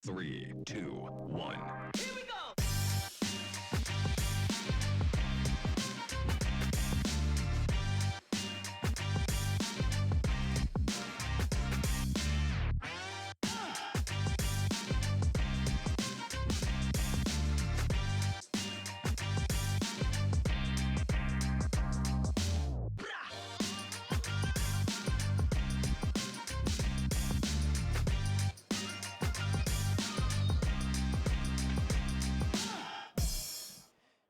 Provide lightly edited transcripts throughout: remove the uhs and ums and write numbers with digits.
3, 2, 1.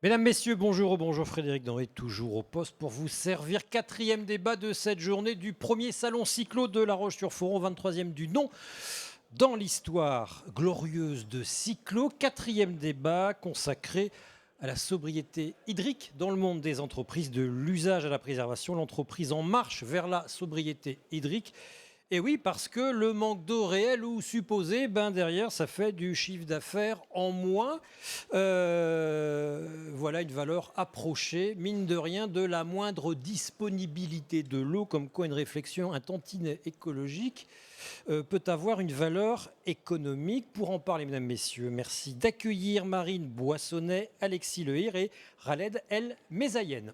Mesdames, Messieurs, bonjour, bonjour Frédéric Denré, toujours au poste pour vous servir. Quatrième débat de cette journée du premier salon cyclo de La Roche-sur-Foron, 23e du nom. Dans l'histoire glorieuse de Cyclo, quatrième débat consacré à la sobriété hydrique dans le monde des entreprises, de l'usage à la préservation, l'entreprise en marche vers la sobriété hydrique. Et oui, parce que le manque d'eau réel ou supposé, derrière, ça fait du chiffre d'affaires en moins. Voilà une valeur approchée, mine de rien, de la moindre disponibilité de l'eau, comme quoi une réflexion, un tantinet écologique peut avoir une valeur économique. Pour en parler, mesdames, messieurs, merci d'accueillir Marine Boissonnet, Alexis Lehir et Khaled El Mezayen.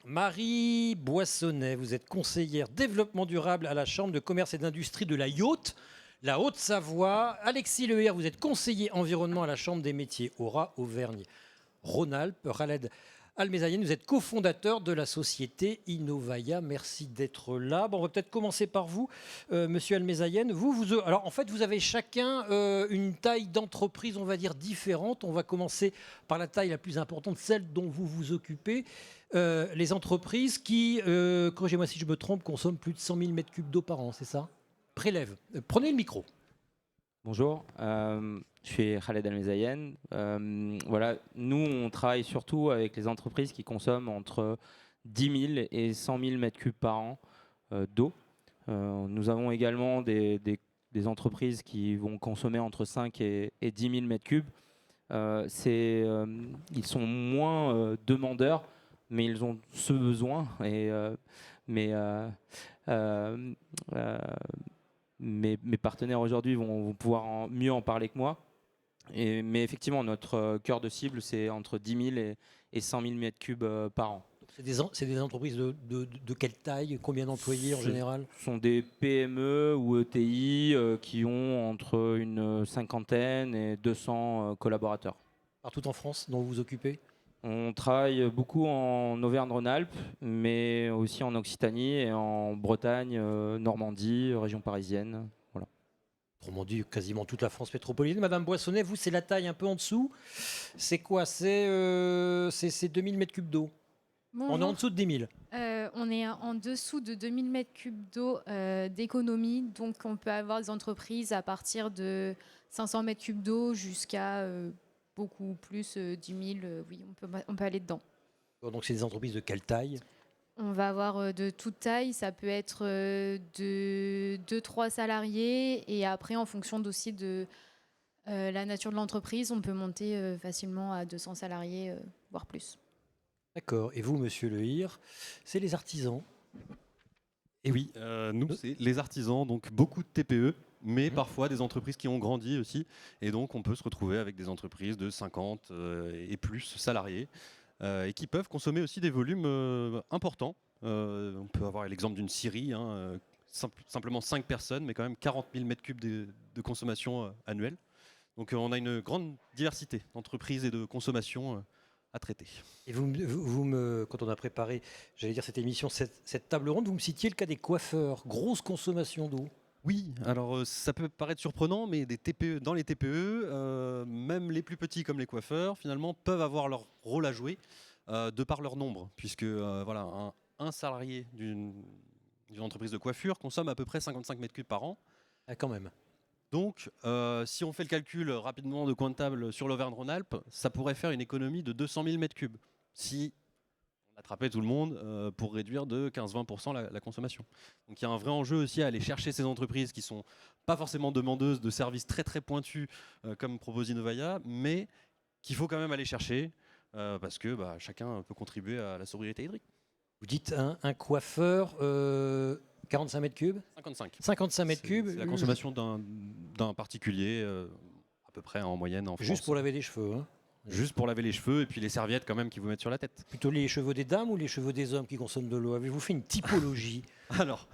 Marie Boissonnet, vous êtes conseillère développement durable à la Chambre de commerce et d'industrie de la Yaute, la Haute-Savoie. Alexis Lehir, vous êtes conseiller environnement à la Chambre des métiers Aura, Auvergne, Rhône-Alpes. Khaled Al-Mezayen, vous êtes cofondateur de la société Innovaya. Merci d'être là. Bon, on va peut-être commencer par vous, monsieur Al-Mezayen. Alors, en fait, vous avez chacun une taille d'entreprise, on va dire, différente. On va commencer par la taille la plus importante, celle dont vous vous occupez. Les entreprises qui, corrigez-moi si je me trompe, consomment plus de 100 000 mètres cubes d'eau par an, c'est ça? Prélève. Prenez le micro. Bonjour, je suis Khaled Al-Mezayen. Voilà, nous, on travaille surtout avec les entreprises qui consomment entre 10 000 et 100 000 mètres cubes par an d'eau. Nous avons également des entreprises qui vont consommer entre 5 et 10 000 mètres cubes. Ils sont moins demandeurs, mais ils ont ce besoin. Mes partenaires aujourd'hui vont pouvoir mieux en parler que moi. Mais effectivement, notre cœur de cible, c'est entre 10 000 et 100 000 mètres cubes par an. C'est des entreprises de quelle taille? Combien d'employés en général? Ce sont des PME ou ETI qui ont entre une cinquantaine et 200 collaborateurs. Partout en France, dont vous vous occupez? On travaille beaucoup en Auvergne-Rhône-Alpes, mais aussi en Occitanie et en Bretagne, Normandie, région parisienne. Voilà. Autrement dit, quasiment toute la France métropolitaine. Madame Boissonnet, vous, c'est la taille un peu en dessous. C'est quoi? C'est 2000 mètres cubes d'eau. Bonjour. On est en dessous de 10 000. On est en dessous de 2000 mètres cubes d'eau d'économie. Donc, on peut avoir des entreprises à partir de 500 mètres cubes d'eau jusqu'à beaucoup plus, 10 000. Oui, on peut aller dedans. Donc, c'est des entreprises de quelle taille? On va avoir de toute taille. Ça peut être de 2-3 salariés. Et après, en fonction aussi de la nature de l'entreprise, on peut monter facilement à 200 salariés, voire plus. D'accord. Et vous, monsieur Lehir, c'est les artisans? Et oui, nous, c'est les artisans, donc beaucoup de TPE, mais parfois des entreprises qui ont grandi aussi. Et donc, on peut se retrouver avec des entreprises de 50 et plus salariés et qui peuvent consommer aussi des volumes importants. On peut avoir l'exemple d'une scierie, simplement 5 personnes, mais quand même 40 000 mètres cubes de consommation annuelle. Donc, on a une grande diversité d'entreprises et de consommation à traiter. Et quand on a préparé, j'allais dire cette émission, cette table ronde, vous me citiez le cas des coiffeurs, grosse consommation d'eau. Oui, alors ça peut paraître surprenant, mais des TPE, dans les TPE, même les plus petits comme les coiffeurs, finalement, peuvent avoir leur rôle à jouer de par leur nombre, puisque voilà, un salarié d'une entreprise de coiffure consomme à peu près 55 mètres cubes par an. Ah, quand même. Donc, si on fait le calcul rapidement de coin de table sur l'Auvergne-Rhône-Alpes, ça pourrait faire une économie de 200 000 mètres cubes si on attrapait tout le monde pour réduire de 15-20% la consommation. Donc, il y a un vrai enjeu aussi à aller chercher ces entreprises qui ne sont pas forcément demandeuses de services très très pointus comme propose Innovaya, mais qu'il faut quand même aller chercher parce que chacun peut contribuer à la sobriété hydrique. Vous dites un coiffeur, 45 mètres cubes 55. 55 mètres C'est- cubes. C'est la consommation d'un particulier, à peu près en moyenne en France. Juste pour laver les cheveux. Hein. Juste pour laver les cheveux et puis les serviettes quand même qu'ils vous mettent sur la tête. Plutôt les cheveux des dames ou les cheveux des hommes qui consomment de l'eau? Avez-vous fait une typologie? Alors,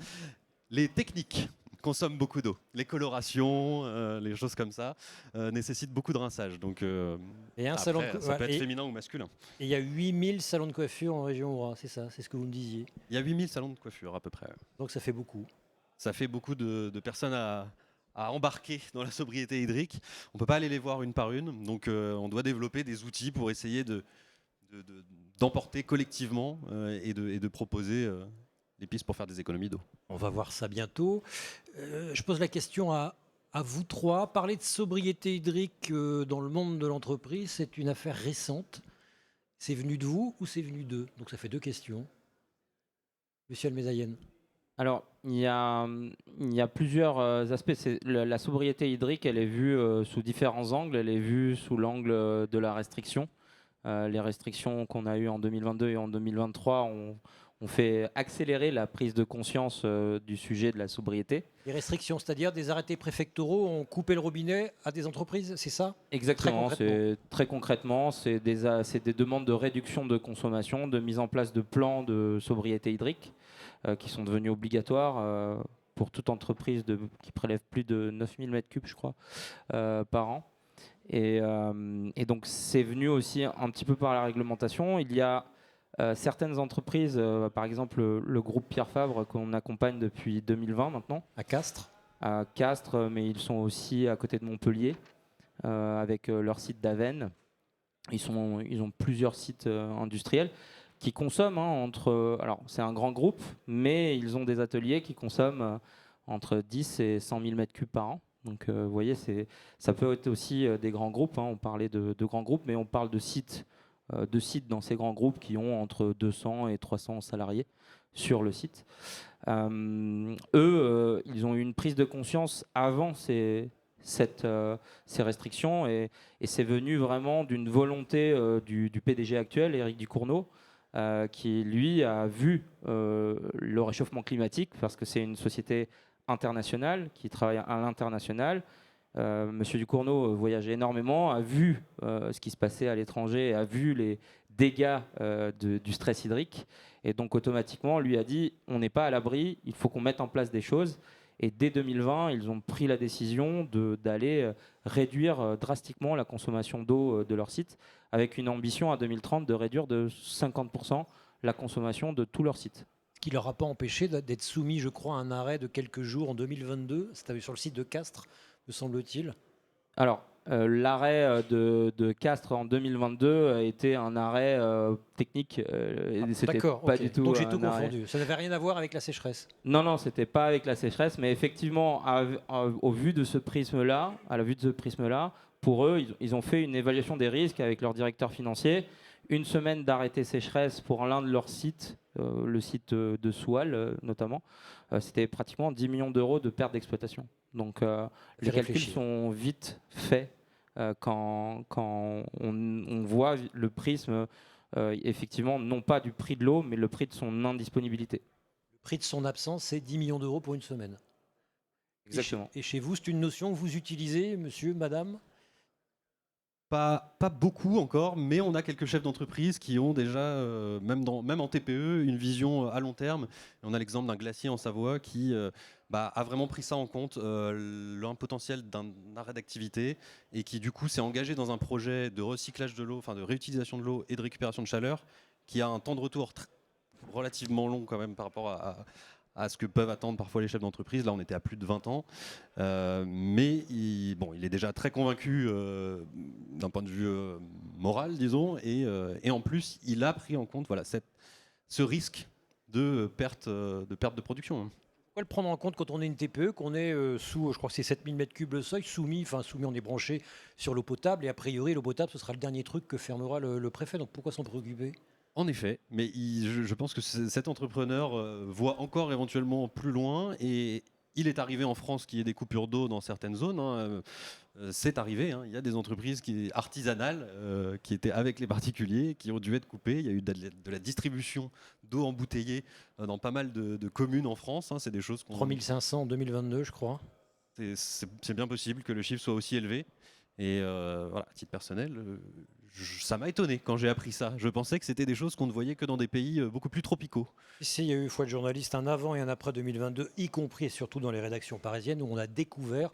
les techniques consomment beaucoup d'eau. Les colorations, les choses comme ça, nécessitent beaucoup de rinçage. Donc, Et un après, salon de ça peut être et féminin ou masculin. il y a 8000 salons de coiffure en région Aura, c'est ça, c'est ce que vous me disiez. Il y a 8000 salons de coiffure à peu près. Donc ça fait beaucoup. Ça fait beaucoup de personnes à embarquer dans la sobriété hydrique. On ne peut pas aller les voir une par une. Donc, on doit développer des outils pour essayer d'emporter collectivement et de proposer des pistes pour faire des économies d'eau. On va voir ça bientôt. Je pose la question à vous trois. Parler de sobriété hydrique dans le monde de l'entreprise, c'est une affaire récente. C'est venu de vous ou c'est venu d'eux? Donc ça fait deux questions. Monsieur Almezayen. Alors, il y a plusieurs aspects. La sobriété hydrique, elle est vue sous différents angles. Elle est vue sous l'angle de la restriction. Les restrictions qu'on a eues en 2022 et en 2023 ont fait accélérer la prise de conscience du sujet de la sobriété. Les restrictions, c'est-à-dire des arrêtés préfectoraux ont coupé le robinet à des entreprises, c'est ça? Exactement, Très concrètement. c'est des demandes de réduction de consommation, de mise en place de plans de sobriété hydrique qui sont devenus obligatoires pour toute entreprise qui prélève plus de 9000 m3, je crois, par an. Et donc c'est venu aussi un petit peu par la réglementation. Il y a certaines entreprises, par exemple le groupe Pierre Fabre qu'on accompagne depuis 2020 maintenant, À Castres. à Castres, mais ils sont aussi à côté de Montpellier avec leur site d'Avesnes. Ils ont plusieurs sites industriels qui consomment alors c'est un grand groupe, mais ils ont des ateliers qui consomment entre 10 et 100 000 m3 par an. Donc vous voyez, ça peut être aussi des grands groupes. On parlait de grands groupes, mais on parle de sites dans ces grands groupes qui ont entre 200 et 300 salariés sur le site. Ils ont eu une prise de conscience avant ces restrictions et c'est venu vraiment d'une volonté du PDG actuel, Éric Ducournau, qui lui a vu le réchauffement climatique parce que c'est une société internationale qui travaille à l'international. Monsieur Ducournau voyageait énormément, a vu ce qui se passait à l'étranger, a vu les dégâts du stress hydrique et donc automatiquement lui a dit on n'est pas à l'abri, il faut qu'on mette en place des choses. Et dès 2020, ils ont pris la décision d'aller réduire drastiquement la consommation d'eau de leur site, avec une ambition à 2030 de réduire de 50% la consommation de tout leur site. Ce qui ne leur a pas empêché d'être soumis, je crois, à un arrêt de quelques jours en 2022. C'était sur le site de Castres, me semble-t-il. Alors, l'arrêt de Castres en 2022 a été un arrêt technique. C'était D'accord, pas ok. du tout Donc j'ai un tout arrêt. confondu. Ça n'avait rien à voir avec la sécheresse. Non, c'était pas avec la sécheresse, mais effectivement, au vu de ce prisme-là, à la vue de ce prisme-là, pour eux, ils ont fait une évaluation des risques avec leur directeur financier. Une semaine d'arrêté sécheresse pour l'un de leurs sites, le site de Soual notamment, c'était pratiquement 10 millions d'euros de perte d'exploitation. Donc les calculs sont vite faits quand on voit le prisme, effectivement, non pas du prix de l'eau, mais le prix de son indisponibilité. Le prix de son absence, c'est 10 millions d'euros pour une semaine. Exactement. Et chez vous, c'est une notion que vous utilisez, monsieur, madame? Pas beaucoup encore, mais on a quelques chefs d'entreprise qui ont déjà, même en TPE, une vision à long terme. Et on a l'exemple d'un glacier en Savoie qui a vraiment pris ça en compte, le potentiel d'un arrêt d'activité, et qui du coup s'est engagé dans un projet de recyclage de l'eau, enfin de réutilisation de l'eau et de récupération de chaleur, qui a un temps de retour relativement long quand même par rapport à ce que peuvent attendre parfois les chefs d'entreprise. Là, on était à plus de 20 ans. Mais il est déjà très convaincu d'un point de vue moral, disons. Et en plus, il a pris en compte ce risque de perte de production. Pourquoi le prendre en compte quand on est une TPE, qu'on est sous, je crois que c'est 7000 m3 le seuil, soumis, on est branché sur l'eau potable, et a priori, l'eau potable, ce sera le dernier truc que fermera le préfet. Donc pourquoi s'en préoccuper ? En effet, mais je pense que cet entrepreneur voit encore éventuellement plus loin et il est arrivé en France qu'il y ait des coupures d'eau dans certaines zones. C'est arrivé. Il y a des entreprises artisanales qui étaient avec les particuliers, qui ont dû être coupées. Il y a eu de la distribution d'eau embouteillée dans pas mal de communes en France. C'est des choses qu'on... 3500 en 2022, je crois. C'est bien possible que le chiffre soit aussi élevé. Et voilà, à titre personnel, ça m'a étonné quand j'ai appris ça. Je pensais que c'était des choses qu'on ne voyait que dans des pays beaucoup plus tropicaux. Ici, il y a eu, foi de journaliste, un avant et un après 2022, y compris et surtout dans les rédactions parisiennes, où on a découvert,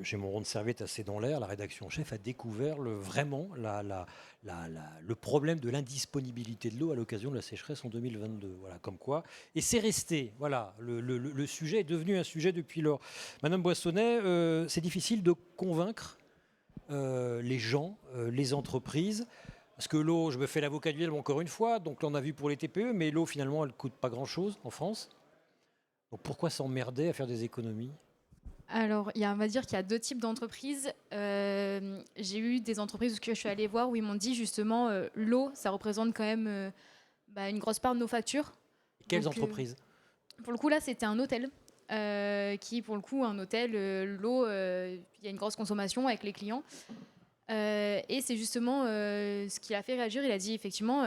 j'ai mon rond de serviette assez dans l'air, la rédaction en chef a découvert vraiment le problème de l'indisponibilité de l'eau à l'occasion de la sécheresse en 2022. Voilà, comme quoi. Et c'est resté. Voilà, le sujet est devenu un sujet depuis lors. Madame Boissonnet, c'est difficile de convaincre les gens, les entreprises. Parce que l'eau, je me fais l'avocat du diable encore une fois, donc là on a vu pour les TPE, mais l'eau finalement elle ne coûte pas grand-chose en France. Donc pourquoi s'emmerder à faire des économies ? Alors, on va dire qu'il y a 2 types d'entreprises. J'ai eu des entreprises que je suis allée voir où ils m'ont dit justement l'eau, ça représente quand même une grosse part de nos factures. Quelles Donc, entreprises ? Pour le coup, là, c'était un hôtel. Pour le coup, un hôtel, l'eau, il y a une grosse consommation avec les clients. Et c'est justement ce qui l'a fait réagir. Il a dit effectivement,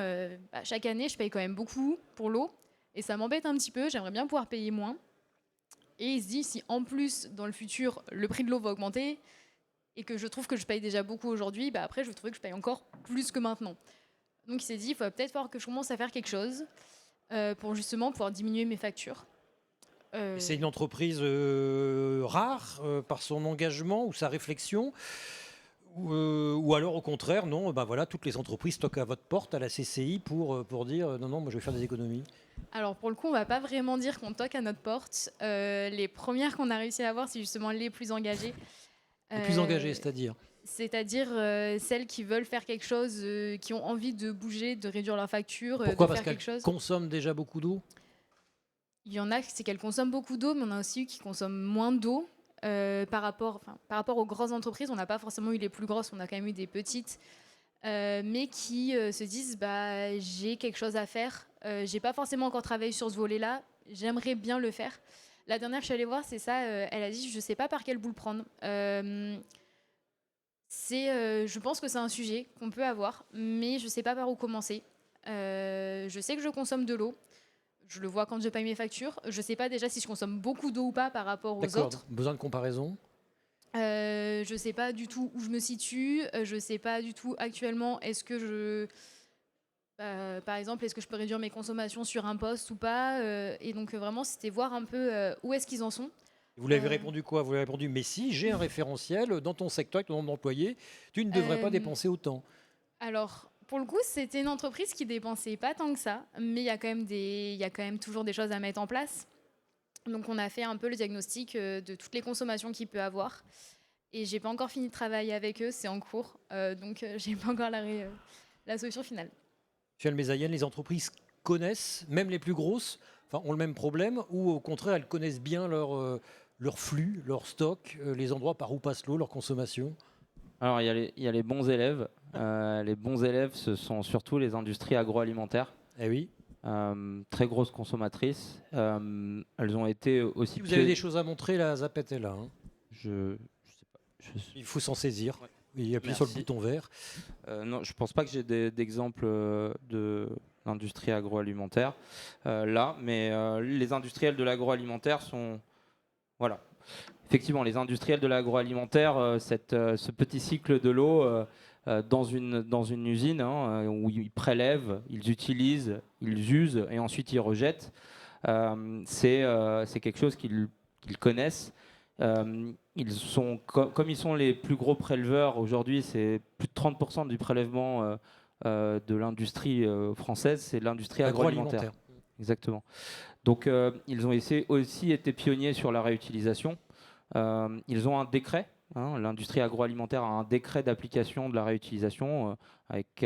chaque année, je paye quand même beaucoup pour l'eau. Et ça m'embête un petit peu, j'aimerais bien pouvoir payer moins. Et il se dit, si en plus, dans le futur, le prix de l'eau va augmenter et que je trouve que je paye déjà beaucoup aujourd'hui, après, je vais trouver que je paye encore plus que maintenant. Donc il s'est dit, il faut peut-être falloir que je commence à faire quelque chose pour justement pouvoir diminuer mes factures. C'est une entreprise rare par son engagement ou sa réflexion ou alors au contraire, non, voilà, toutes les entreprises toquent à votre porte, à la CCI, pour dire non, moi je vais faire des économies. Alors pour le coup, on va pas vraiment dire qu'on toque à notre porte. Les premières qu'on a réussi à avoir, c'est justement les plus engagées. Les plus engagées, c'est-à-dire ? C'est-à-dire celles qui veulent faire quelque chose, qui ont envie de bouger, de réduire leurs factures, Pourquoi ? de Parce faire quelque chose. consomment déjà beaucoup d'eau ? Il y en a, c'est qu'elles consomment beaucoup d'eau, mais on a aussi eu qui consomment moins d'eau. Par rapport aux grosses entreprises, on n'a pas forcément eu les plus grosses, on a quand même eu des petites, mais qui se disent j'ai quelque chose à faire, j'ai pas forcément encore travaillé sur ce volet-là, j'aimerais bien le faire. La dernière que je suis allée voir, c'est ça, elle a dit je sais pas par quel bout le prendre. Je pense que c'est un sujet qu'on peut avoir, mais je sais pas par où commencer. Je sais que je consomme de l'eau. Je le vois quand je paye mes factures. Je ne sais pas déjà si je consomme beaucoup d'eau ou pas par rapport aux autres. Besoin de comparaison ? Je ne sais pas du tout où je me situe. Je ne sais pas du tout actuellement, par exemple, est-ce que je peux réduire mes consommations sur un poste ou pas. Et donc vraiment, c'était voir un peu où est-ce qu'ils en sont. Vous l'avez répondu quoi ? Vous l'avez répondu, mais si, j'ai un référentiel dans ton secteur avec ton nombre d'employés, tu ne devrais pas dépenser autant. Alors... Pour le coup, c'était une entreprise qui dépensait pas tant que ça, mais il y a quand même toujours des choses à mettre en place. Donc, on a fait un peu le diagnostic de toutes les consommations qu'il peut avoir. Et j'ai pas encore fini de travailler avec eux, c'est en cours. Donc, j'ai pas encore la solution finale. Monsieur Almezayen, les entreprises connaissent, même les plus grosses, ont le même problème, ou au contraire, elles connaissent bien leur flux, leur stock, les endroits par où passe l'eau, leur consommation ? Alors, il y a les bons élèves. Les bons élèves, ce sont surtout les industries agroalimentaires. Eh oui. Très grosses consommatrices. Elles ont été aussi... Si vous avez des choses à montrer, la zapette est là. Je sais pas. Il faut s'en saisir. Ouais. Il appuie sur le bouton vert. Non, je pense pas que j'ai d'exemples de l'industrie agroalimentaire là, mais les industriels de l'agroalimentaire sont... Voilà. Effectivement, les industriels de l'agroalimentaire, ce petit cycle de l'eau dans une usine où ils prélèvent, ils utilisent, ils usent et ensuite ils rejettent, c'est quelque chose qu'ils connaissent. Ils sont, comme ils sont les plus gros préleveurs aujourd'hui, c'est plus de 30% du prélèvement de l'industrie française, c'est l'industrie agroalimentaire. Exactement. Donc ils ont aussi été pionniers sur la réutilisation. Ils ont un décret, l'industrie agroalimentaire a un décret d'application de la réutilisation avec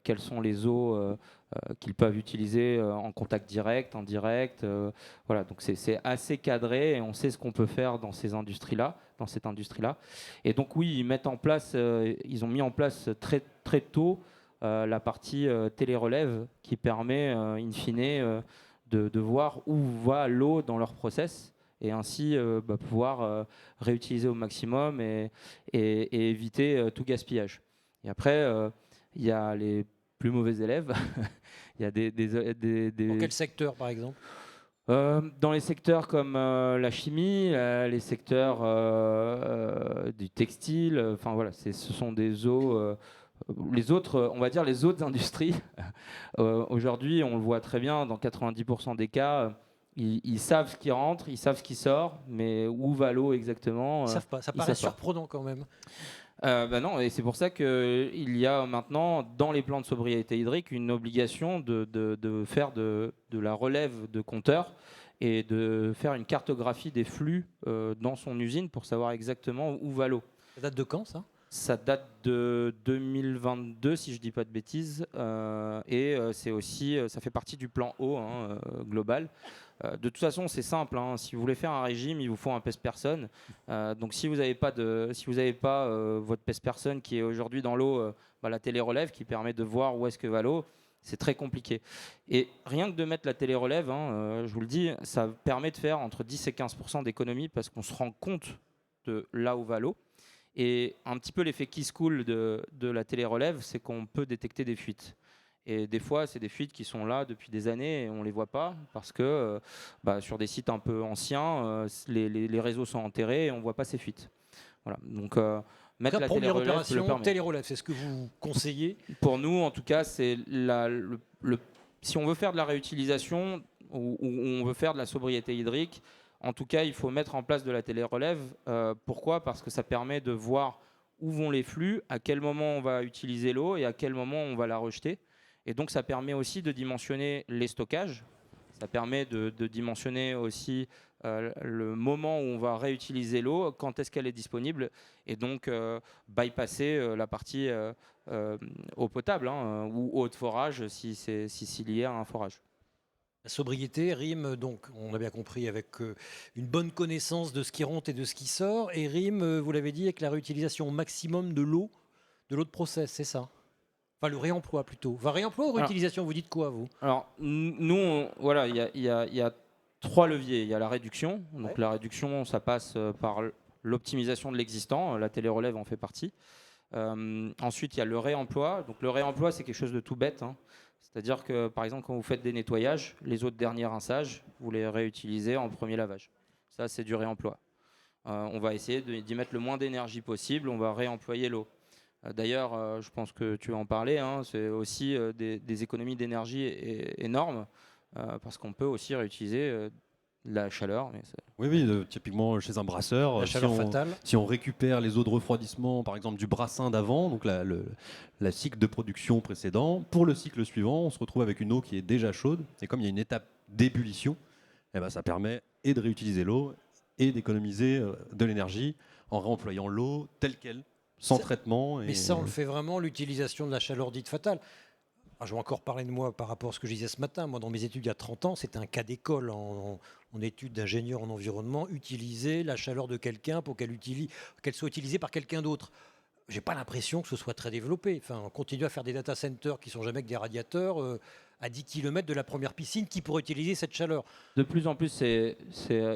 quelles sont les eaux qu'ils peuvent utiliser en contact direct, indirect. Voilà, donc c'est assez cadré et on sait ce qu'on peut faire dans cette industrie-là. Et donc oui, ils ont mis en place très, très tôt la partie télérelève qui permet in fine de voir où va l'eau dans leur process et ainsi pouvoir réutiliser au maximum et éviter tout gaspillage. Et après, il y a les plus mauvais élèves. Il y a Dans quel secteur, par exemple? Dans les secteurs comme la chimie, les secteurs du textile, enfin voilà, ce sont des eaux. Les autres, on va dire les autres industries. Aujourd'hui, on le voit très bien, dans 90% des cas, ils savent ce qui rentre, ils savent ce qui sort, mais où va l'eau exactement Ils savent pas. Ça ils paraît savent pas. surprenant quand même. Non, et c'est pour ça qu'il y a maintenant dans les plans de sobriété hydrique une obligation de faire de la relève de compteurs et de faire une cartographie des flux dans son usine pour savoir exactement où va l'eau. Ça date de quand, ça? Ça date de 2022, si je ne dis pas de bêtises, c'est aussi, ça fait partie du plan eau global. De toute façon, c'est simple. Si vous voulez faire un régime, il vous faut un pèse-personne. Donc, si vous n'avez pas, votre pèse-personne qui est aujourd'hui dans l'eau, la télé-relève qui permet de voir où est-ce que va l'eau, c'est très compliqué. Et rien que de mettre la télé-relève, je vous le dis, ça permet de faire entre 10 et 15% d'économie parce qu'on se rend compte de là où va l'eau. Et un petit peu l'effet kiss cool de la télé-relève, c'est qu'on peut détecter des fuites. Et des fois, c'est des fuites qui sont là depuis des années et on ne les voit pas parce que sur des sites un peu anciens, les réseaux sont enterrés et on ne voit pas ces fuites. Voilà. Donc, mettre la première télé-relève, opération, télé-relève, c'est ce que vous conseillez? Pour nous, en tout cas, c'est si on veut faire de la réutilisation ou on veut faire de la sobriété hydrique, en tout cas, il faut mettre en place de la télé-relève. Pourquoi ? Parce que ça permet de voir où vont les flux, à quel moment on va utiliser l'eau et à quel moment on va la rejeter. Et donc, ça permet aussi de dimensionner les stockages. Ça permet de dimensionner aussi le moment où on va réutiliser l'eau, quand est-ce qu'elle est disponible, et donc bypasser la partie eau potable ou eau de forage si c'est lié à un forage. La sobriété rime, donc, on a bien compris, avec une bonne connaissance de ce qui rentre et de ce qui sort, et rime, vous l'avez dit, avec la réutilisation au maximum de l'eau de process, c'est ça? Enfin, le réemploi plutôt. Enfin, réemploi ou réutilisation, vous dites quoi, vous? Alors, nous, voilà, il y a 3 leviers. Il y a la réduction. Donc, la réduction, ça passe par l'optimisation de l'existant. La télé-relève en fait partie. Ensuite, il y a le réemploi. Donc, le réemploi, c'est quelque chose de tout bête. C'est-à-dire que, par exemple, quand vous faites des nettoyages, les eaux de dernier rinçage, vous les réutilisez en premier lavage. Ça, c'est du réemploi. On va essayer d'y mettre le moins d'énergie possible. On va réemployer l'eau. D'ailleurs, je pense que tu vas en parler, c'est aussi des économies d'énergie énormes, parce qu'on peut aussi réutiliser la chaleur. Oui, typiquement chez un brasseur, La chaleur fatale. Si on récupère les eaux de refroidissement, par exemple du brassin d'avant, donc la cycle de production précédent, pour le cycle suivant, on se retrouve avec une eau qui est déjà chaude, et comme il y a une étape d'ébullition, ça permet et de réutiliser l'eau et d'économiser de l'énergie en réemployant l'eau telle qu'elle, sans traitement. Mais ça, on le fait vraiment, l'utilisation de la chaleur dite fatale. Alors, je vais encore parler de moi par rapport à ce que je disais ce matin. Moi, dans mes études il y a 30 ans, c'était un cas d'école en études d'ingénieur en environnement, utiliser la chaleur de quelqu'un pour qu'elle soit utilisée par quelqu'un d'autre. J'ai pas l'impression que ce soit très développé. Enfin, on continue à faire des data centers qui sont jamais que des radiateurs à 10 km de la première piscine qui pourrait utiliser cette chaleur. De plus en plus, il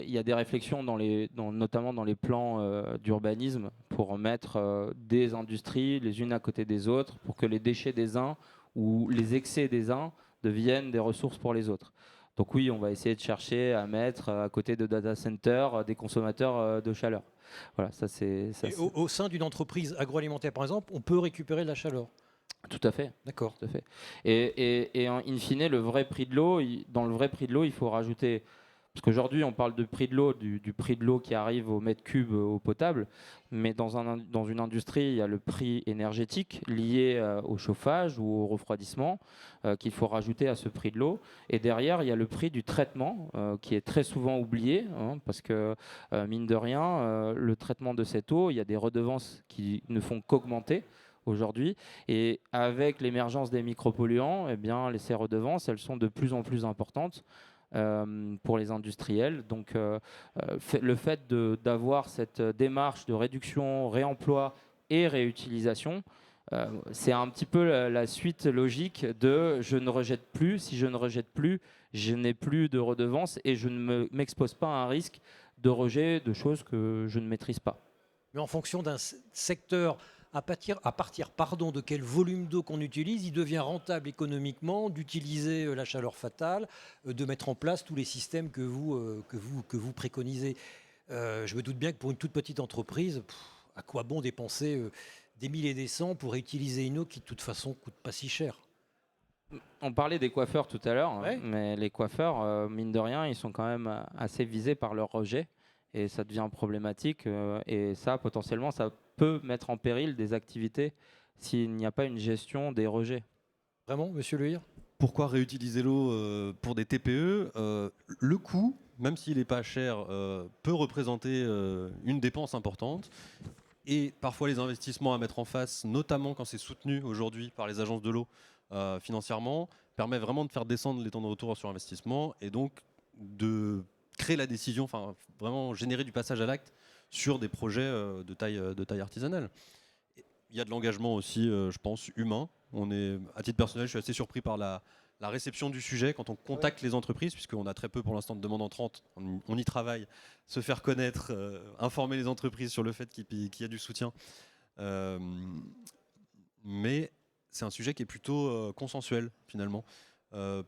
y a des réflexions notamment dans les plans d'urbanisme pour mettre des industries les unes à côté des autres pour que les déchets des uns ou les excès des uns deviennent des ressources pour les autres. Donc oui, on va essayer de chercher à mettre à côté de data centers des consommateurs de chaleur. Voilà, ça c'est. Au sein d'une entreprise agroalimentaire, par exemple, on peut récupérer de la chaleur. Tout à fait. D'accord. Tout à fait. Et in fine, le vrai prix de l'eau, dans le vrai prix de l'eau, il faut rajouter. Parce qu'aujourd'hui, on parle de prix de l'eau, du prix de l'eau qui arrive au mètre cube eau potable, mais dans une industrie, il y a le prix énergétique lié au chauffage ou au refroidissement qu'il faut rajouter à ce prix de l'eau. Et derrière, il y a le prix du traitement qui est très souvent oublié, parce que mine de rien, le traitement de cette eau, il y a des redevances qui ne font qu'augmenter aujourd'hui. Et avec l'émergence des micropolluants, ces redevances, elles sont de plus en plus importantes. Pour les industriels. Donc le fait d'avoir cette démarche de réduction, réemploi et réutilisation, c'est un petit peu la suite logique de je ne rejette plus. Si je ne rejette plus, je n'ai plus de redevance et je ne m'expose pas à un risque de rejet de choses que je ne maîtrise pas. Mais en fonction d'un secteur, à partir de quel volume d'eau qu'on utilise, il devient rentable économiquement d'utiliser la chaleur fatale, de mettre en place tous les systèmes que vous préconisez. Je me doute bien que pour une toute petite entreprise, à quoi bon dépenser des 1000 et des cents pour réutiliser une eau qui de toute façon coûte pas si cher? On parlait des coiffeurs tout à l'heure, Ouais. mais les coiffeurs, mine de rien, ils sont quand même assez visés par leur rejet et ça devient problématique. Et ça, potentiellement, ça peut mettre en péril des activités s'il n'y a pas une gestion des rejets. Vraiment, monsieur Le Hir? Pourquoi réutiliser l'eau pour des TPE? Le coût, même s'il n'est pas cher, peut représenter une dépense importante. Et parfois les investissements à mettre en face, notamment quand c'est soutenu aujourd'hui par les agences de l'eau financièrement, permet vraiment de faire descendre les temps de retour sur investissement et donc de créer la décision, enfin vraiment générer du passage à l'acte sur des projets de taille artisanale. Il y a de l'engagement aussi, je pense, humain. À titre personnel, je suis assez surpris par la réception du sujet quand on contacte les entreprises, puisqu'on a très peu pour l'instant de demandes entrantes. On y travaille, se faire connaître, informer les entreprises sur le fait qu'il y a du soutien. Mais c'est un sujet qui est plutôt consensuel finalement.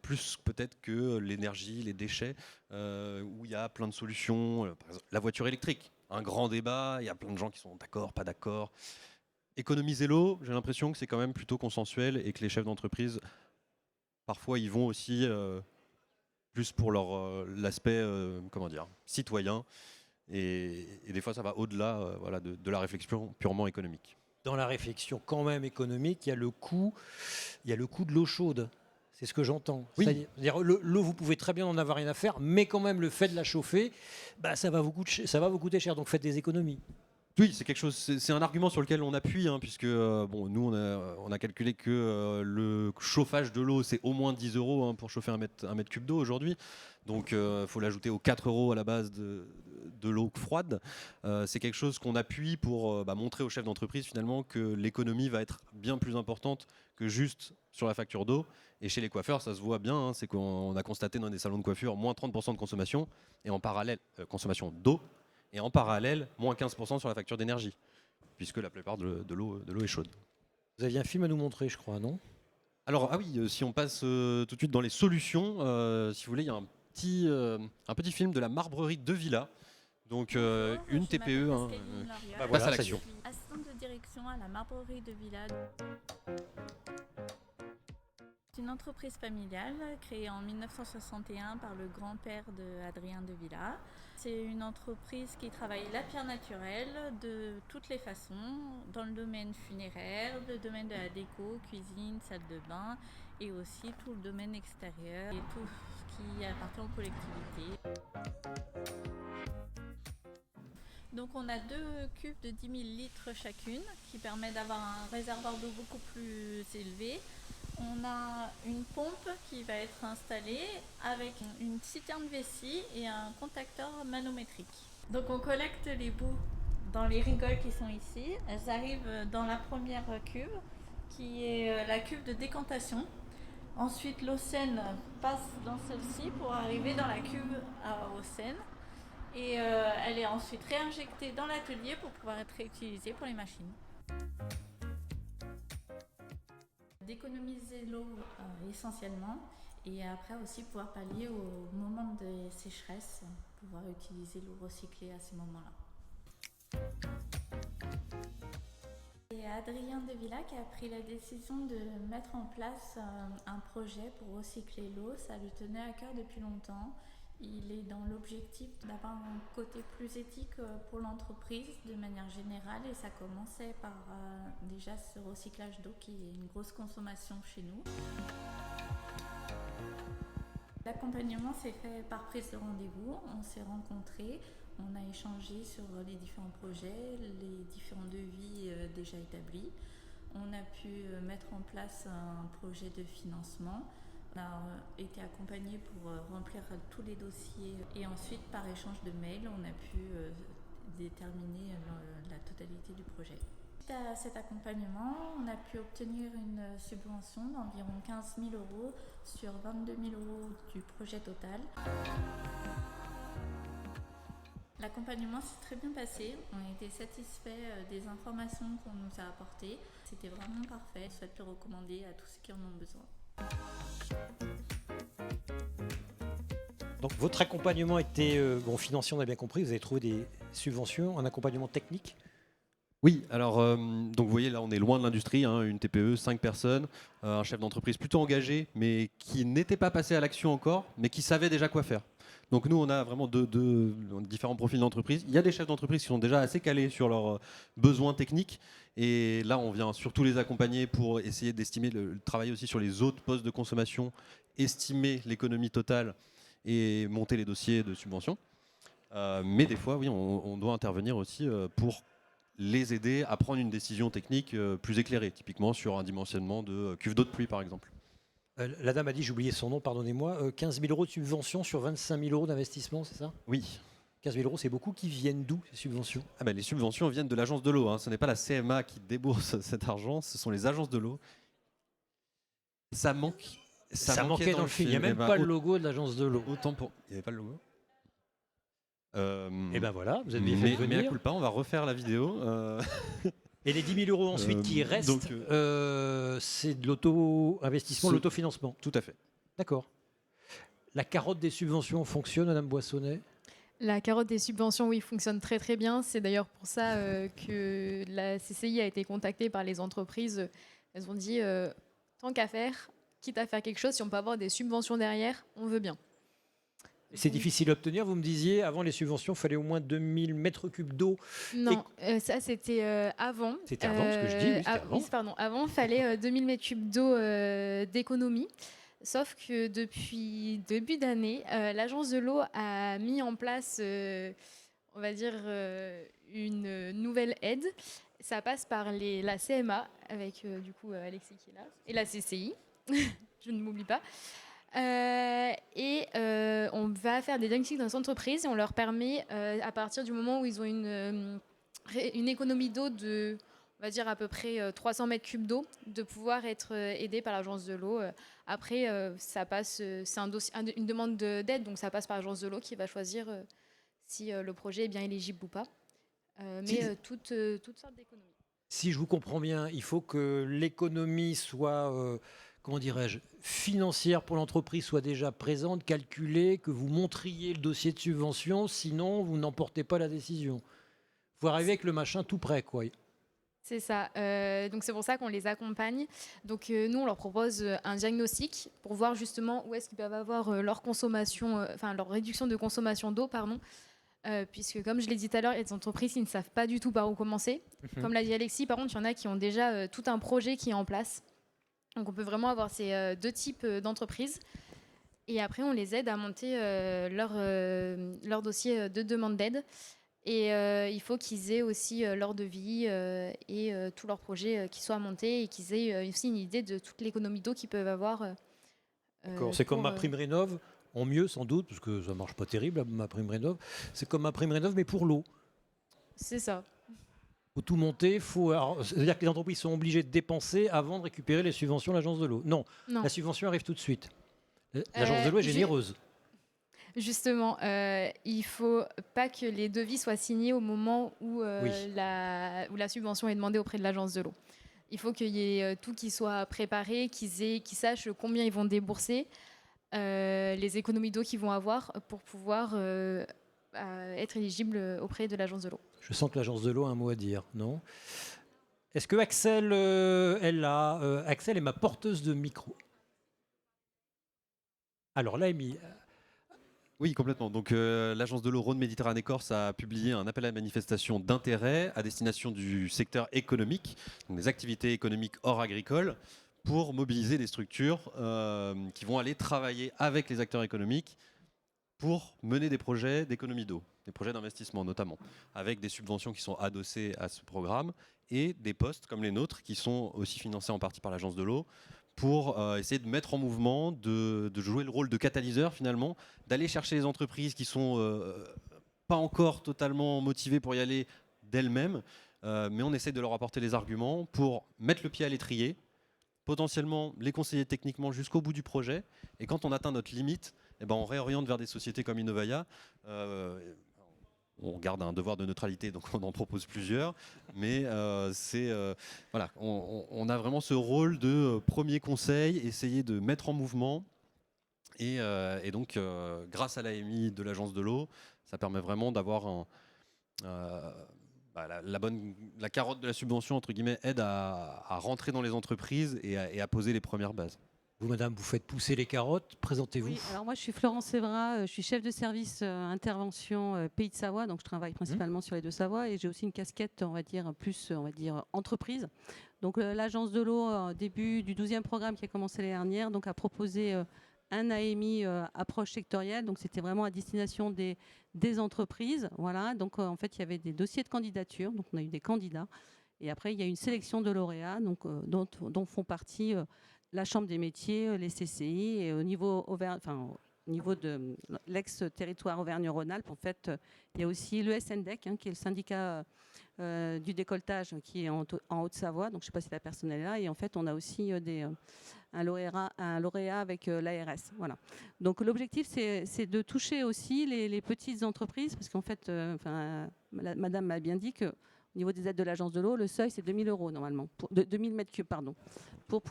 Plus peut-être que l'énergie, les déchets, où il y a plein de solutions. Par exemple, la voiture électrique, un grand débat, il y a plein de gens qui sont d'accord, pas d'accord. Économiser l'eau, j'ai l'impression que c'est quand même plutôt consensuel et que les chefs d'entreprise, parfois, ils vont aussi plus pour l'aspect citoyen. Et des fois, ça va au-delà de la réflexion purement économique. Dans la réflexion quand même économique, il y a le coût de l'eau chaude. C'est ce que j'entends. Oui. C'est-à-dire, l'eau, vous pouvez très bien en avoir rien à faire, mais quand même, le fait de la chauffer, ça va vous coûter cher. Donc faites des économies. Oui, c'est un argument sur lequel on appuie, hein, puisque nous on a calculé que le chauffage de l'eau c'est au moins 10 euros pour chauffer un mètre cube d'eau aujourd'hui. Donc il faut l'ajouter aux 4 euros à la base de l'eau froide. C'est quelque chose qu'on appuie pour montrer aux chefs d'entreprise finalement que l'économie va être bien plus importante que juste sur la facture d'eau. Et chez les coiffeurs, ça se voit bien, hein, c'est qu'on a constaté dans des salons de coiffure moins 30% de consommation, et en parallèle, consommation d'eau. Et en parallèle, moins 15% sur la facture d'énergie, puisque la plupart de l'eau est chaude. Vous aviez un film à nous montrer, je crois, non? Alors, ah oui, si on passe tout de suite dans les solutions, si vous voulez, il y a un petit film de la Marbrerie de Villa. Donc, une TPE passe à l'action. Je suis assistante de direction à la Marbrerie de Villa. C'est une entreprise familiale créée en 1961 par le grand-père d'Adrien de Villa. C'est une entreprise qui travaille la pierre naturelle de toutes les façons, dans le domaine funéraire, le domaine de la déco, cuisine, salle de bain, et aussi tout le domaine extérieur et tout ce qui appartient aux collectivités. Donc on a 2 cubes de 10 000 litres chacune qui permet d'avoir un réservoir d'eau beaucoup plus élevé. On a une pompe qui va être installée avec une citerne vessie et un contacteur manométrique. Donc on collecte les boues dans les rigoles qui sont ici. Elles arrivent dans la première cuve qui est la cuve de décantation. Ensuite l'eau saine passe dans celle-ci pour arriver dans la cuve à eau saine. Et elle est ensuite réinjectée dans l'atelier pour pouvoir être réutilisée pour les machines. D'économiser l'eau essentiellement et après aussi pouvoir pallier au moment de sécheresse, pouvoir utiliser l'eau recyclée à ces moments-là. C'est Adrien de Villa qui a pris la décision de mettre en place un projet pour recycler l'eau. Ça lui tenait à cœur depuis longtemps. Il est dans l'objectif d'avoir un côté plus éthique pour l'entreprise de manière générale et ça commençait par déjà ce recyclage d'eau qui est une grosse consommation chez nous. L'accompagnement s'est fait par prise de rendez-vous, on s'est rencontrés, on a échangé sur les différents projets, les différents devis déjà établis. On a pu mettre en place un projet de financement. On a été accompagné pour remplir tous les dossiers et ensuite par échange de mails on a pu déterminer la totalité du projet. Suite à cet accompagnement, on a pu obtenir une subvention d'environ 15 000 € sur 22 000 € du projet total. L'accompagnement s'est très bien passé. On a été satisfaits des informations qu'on nous a apportées. C'était vraiment parfait. Je souhaite le recommander à tous ceux qui en ont besoin. Donc votre accompagnement était financier, on a bien compris, vous avez trouvé des subventions, un accompagnement technique. Oui, alors donc vous voyez là on est loin de l'industrie, hein, une TPE, 5 personnes, un chef d'entreprise plutôt engagé, mais qui n'était pas passé à l'action encore, mais qui savait déjà quoi faire. Donc nous on a vraiment deux différents profils d'entreprise. Il y a des chefs d'entreprise qui sont déjà assez calés sur leurs besoins techniques, et là on vient surtout les accompagner pour essayer d'estimer le travail aussi sur les autres postes de consommation, estimer l'économie totale et monter les dossiers de subvention. Mais des fois oui on doit intervenir aussi pour les aider à prendre une décision technique plus éclairée, typiquement sur un dimensionnement de cuve d'eau de pluie par exemple. La dame a dit, j'ai oublié son nom, pardonnez-moi, 15 000 euros de subvention sur 25 000 euros d'investissement, c'est ça? Oui. 15 000 euros, c'est beaucoup. Qui viennent d'où, ces subventions? Les subventions viennent de l'agence de l'eau, hein. Ce n'est pas la CMA qui débourse cet argent, ce sont les agences de l'eau. Ça manquait dans le film, il n'y a même pas le logo de l'agence de l'eau. Autant pour... Il n'y avait pas le logo. Et ben voilà, vous avez bien fait de venir. Mais à coup pas, on va refaire la vidéo. Et les 10 000 euros ensuite qui restent, c'est de l'auto-investissement, de l'autofinancement. Tout à fait. D'accord. La carotte des subventions fonctionne, Madame Boissonnet? La carotte des subventions, oui, fonctionne très très bien. C'est d'ailleurs pour ça que la CCI a été contactée par les entreprises. Elles ont dit, tant qu'à faire, quitte à faire quelque chose, si on peut avoir des subventions derrière, on veut bien. C'est difficile à obtenir, vous me disiez, avant les subventions, il fallait au moins 2000 mètres cubes d'eau. Non, ça c'était avant. C'était avant, ce que je dis, oui, c'était avant. Oui, pardon, avant, il fallait 2000 mètres cubes d'eau d'économie. Sauf que depuis début d'année, l'agence de l'eau a mis en place, on va dire, une nouvelle aide. Ça passe par la CMA, avec du coup Alexis qui est là, et la CCI, je ne m'oublie pas. On va faire des diagnostics dans les entreprises et on leur permet, à partir du moment où ils ont une économie d'eau de, on va dire à peu près 300 mètres cubes d'eau, de pouvoir être aidés par l'agence de l'eau. Après, ça passe, c'est une demande d'aide, donc ça passe par l'agence de l'eau qui va choisir si le projet est bien éligible ou pas. Toutes sortes d'économies. Si je vous comprends bien, il faut que l'économie soit... comment dirais-je, financière pour l'entreprise soit déjà présente, calculée, que vous montriez le dossier de subvention, sinon vous n'emportez pas la décision. Il faut arriver avec le machin tout prêt, quoi. C'est ça. Donc c'est pour ça qu'on les accompagne. Donc nous, on leur propose un diagnostic pour voir justement où est-ce qu'ils peuvent avoir leur consommation, leur réduction de consommation d'eau, pardon. Puisque comme je l'ai dit tout à l'heure, il y a des entreprises qui ne savent pas du tout par où commencer. Comme l'a dit Alexis, par contre, il y en a qui ont déjà tout un projet qui est en place. Donc on peut vraiment avoir ces deux types d'entreprises. Et après, on les aide à monter leur dossier de demande d'aide. Et il faut qu'ils aient aussi leur devis et tous leurs projets qui soient montés et qu'ils aient aussi une idée de toute l'économie d'eau qu'ils peuvent avoir. D'accord, c'est comme ma prime rénov', en mieux sans doute, parce que ça ne marche pas terrible, ma prime rénov'. C'est comme ma prime rénov', mais pour l'eau. C'est ça. Faut tout monter, c'est-à-dire que les entreprises sont obligées de dépenser avant de récupérer les subventions de l'agence de l'eau. Non, la subvention arrive tout de suite. L'agence de l'eau est généreuse. Justement, il ne faut pas que les devis soient signés au moment où la subvention est demandée auprès de l'agence de l'eau. Il faut qu'il y ait tout qui soit préparé, qu'ils sachent combien ils vont débourser, les économies d'eau qu'ils vont avoir pour pouvoir être éligibles auprès de l'agence de l'eau. Je sens que l'agence de l'eau a un mot à dire, non? Est-ce que Axel est là? Axel est ma porteuse de micro. Alors là, Amy... Oui, complètement. Donc l'agence de l'eau Rhône-Méditerranée Corse a publié un appel à manifestation d'intérêt à destination du secteur économique, donc des activités économiques hors agricole, pour mobiliser des structures qui vont aller travailler avec les acteurs économiques pour mener des projets d'économie d'eau, des projets d'investissement notamment, avec des subventions qui sont adossées à ce programme et des postes comme les nôtres qui sont aussi financés en partie par l'agence de l'eau pour essayer de mettre en mouvement, de jouer le rôle de catalyseur finalement, d'aller chercher les entreprises qui sont pas encore totalement motivées pour y aller d'elles-mêmes, mais on essaie de leur apporter les arguments pour mettre le pied à l'étrier, potentiellement les conseiller techniquement jusqu'au bout du projet, et quand on atteint notre limite, on réoriente vers des sociétés comme Innovaya. on garde un devoir de neutralité, donc on en propose plusieurs. Mais voilà, on a vraiment ce rôle de premier conseil, essayer de mettre en mouvement. Et donc, grâce à l'AMI de l'Agence de l'eau, ça permet vraiment d'avoir la carotte de la subvention, entre guillemets, aide à rentrer dans les entreprises et à poser les premières bases. Vous, madame, vous faites pousser les carottes. Présentez-vous. Oui, alors moi je suis Florence Séverin, je suis chef de service intervention Pays de Savoie, donc je travaille principalement sur les Deux-Savoies et j'ai aussi une casquette, on va dire, entreprise. Donc l'Agence de l'eau, début du 12e programme qui a commencé l'année dernière, donc a proposé un AMI approche sectorielle, donc c'était vraiment à destination des entreprises. Voilà, donc en fait il y avait des dossiers de candidature, donc on a eu des candidats et après il y a une sélection de lauréats, donc dont font partie la Chambre des métiers, les CCI, et au niveau de l'ex-territoire Auvergne-Rhône-Alpes, en fait, il y a aussi le SNDEC, qui est le syndicat du décolletage, qui est en Haute-Savoie. Donc, je ne sais pas si la personne est là. Et en fait, on a aussi un lauréat avec l'ARS. Voilà. Donc, l'objectif, c'est de toucher aussi les petites entreprises, parce qu'en fait, madame m'a bien dit que au niveau des aides de l'Agence de l'eau, le seuil, c'est 2 000 € normalement, 2 000 mètres cubes, pardon, pour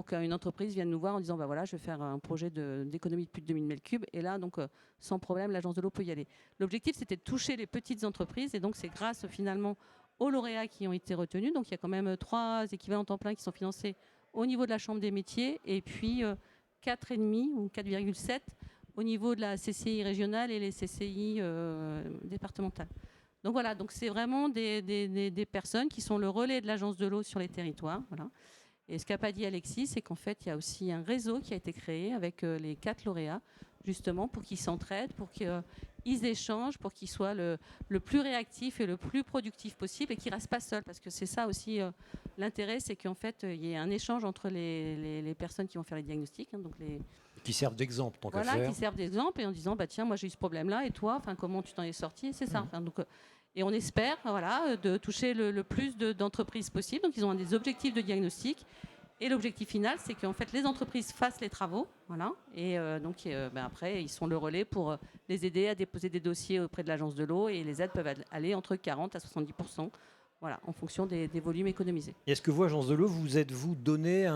qu'une entreprise vienne nous voir en disant, bah voilà, je vais faire un projet d'économie de plus de 2 000 mètres cubes. Et là, donc, sans problème, l'Agence de l'eau peut y aller. L'objectif, c'était de toucher les petites entreprises. Et donc, c'est grâce finalement aux lauréats qui ont été retenus. Donc, il y a quand même 3 équivalents temps plein qui sont financés au niveau de la Chambre des métiers. Et puis, 4,5 ou 4,7 au niveau de la CCI régionale et les CCI départementales. Donc voilà, donc c'est vraiment des personnes qui sont le relais de l'Agence de l'eau sur les territoires. Voilà. Et ce qu'a pas dit Alexis, c'est qu'en fait, il y a aussi un réseau qui a été créé avec les 4 lauréats, justement pour qu'ils s'entraident, pour qu'ils échangent, pour qu'ils soient le plus réactifs et le plus productifs possible et qu'ils ne restent pas seuls. Parce que c'est ça aussi l'intérêt, c'est qu'en fait, il y ait un échange entre les personnes qui vont faire les diagnostics. Donc qui servent d'exemple, tant qu'à faire. Voilà, qui servent d'exemple et en disant, bah, tiens, moi j'ai eu ce problème-là et toi, comment tu t'en es sorti, c'est ça. Et on espère de toucher le plus d'entreprises possible. Donc, ils ont des objectifs de diagnostic. Et l'objectif final, c'est qu'en fait, les entreprises fassent les travaux. Voilà. Et après, ils sont le relais pour les aider à déposer des dossiers auprès de l'Agence de l'eau. Et les aides peuvent aller entre 40 à 70%, voilà, en fonction des volumes économisés. Et est-ce que vous, Agence de l'eau, vous êtes-vous donné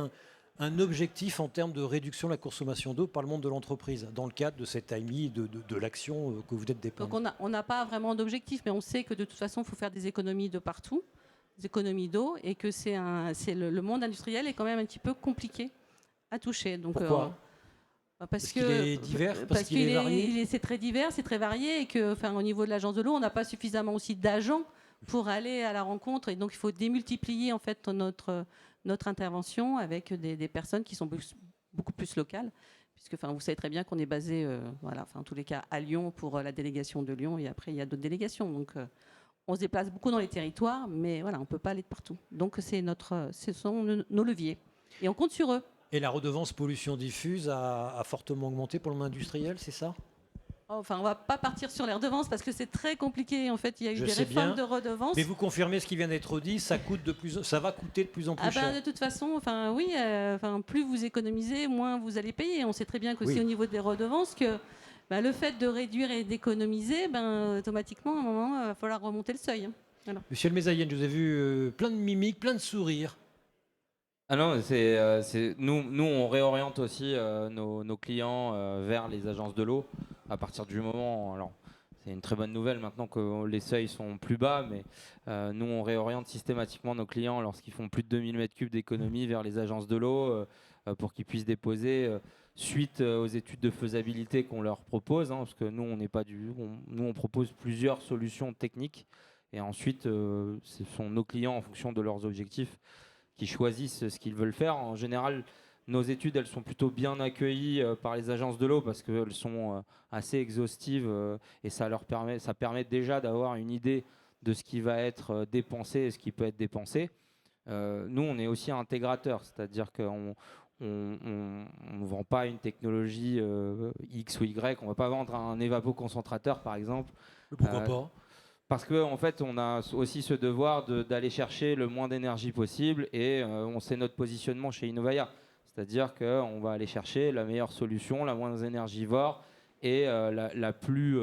un objectif en termes de réduction de la consommation d'eau par le monde de l'entreprise, dans le cadre de cette AMI, de l'action que vous êtes déployée? Donc on n'a pas vraiment d'objectif, mais on sait que de toute façon, il faut faire des économies de partout, des économies d'eau, et que le monde industriel est quand même un petit peu compliqué à toucher. Donc, pourquoi parce qu'il est divers, parce qu'il est varié. C'est très divers, c'est très varié, et qu'au niveau de l'Agence de l'eau, on n'a pas suffisamment aussi d'agents pour aller à la rencontre, et donc il faut démultiplier en fait notre intervention avec des personnes qui sont beaucoup plus locales, puisque vous savez très bien qu'on est basé, en tous les cas, à Lyon pour la délégation de Lyon, et après il y a d'autres délégations. Donc on se déplace beaucoup dans les territoires, mais voilà, on ne peut pas aller de partout. Donc ce sont nos leviers, et on compte sur eux. Et la redevance pollution diffuse a fortement augmenté pour le monde industriel, c'est ça? Enfin, on ne va pas partir sur les redevances parce que c'est très compliqué. En fait, il y a eu des réformes de redevances. Mais vous confirmez ce qui vient d'être dit, ça va coûter de plus en plus cher. De toute façon, oui, plus vous économisez, moins vous allez payer. On sait très bien qu'aussi au niveau des redevances, que le fait de réduire et d'économiser, automatiquement, à un moment, il va falloir remonter le seuil. Voilà. Monsieur le Mézaïen, je vous ai vu plein de mimiques, plein de sourires. Ah non, nous on réoriente aussi nos clients vers les agences de l'eau à partir du moment. Alors, c'est une très bonne nouvelle maintenant que les seuils sont plus bas, mais nous on réoriente systématiquement nos clients lorsqu'ils font plus de 2000 m3 d'économie vers les agences de l'eau pour qu'ils puissent déposer suite aux études de faisabilité qu'on leur propose, parce que nous on n'est pas nous on propose plusieurs solutions techniques et ensuite ce sont nos clients en fonction de leurs objectifs qui choisissent ce qu'ils veulent faire. En général, nos études, elles sont plutôt bien accueillies par les agences de l'eau parce qu'elles sont assez exhaustives et ça permet déjà d'avoir une idée de ce qui va être dépensé et ce qui peut être dépensé. Nous, on est aussi intégrateur, c'est-à-dire qu'on ne vend pas une technologie X ou Y, on ne va pas vendre un évapoconcentrateur, par exemple. Pourquoi pas ? Parce qu'en fait, on a aussi ce devoir d'aller chercher le moins d'énergie possible et on sait notre positionnement chez Innovaya. C'est-à-dire qu'on va aller chercher la meilleure solution, la moins énergivore et la plus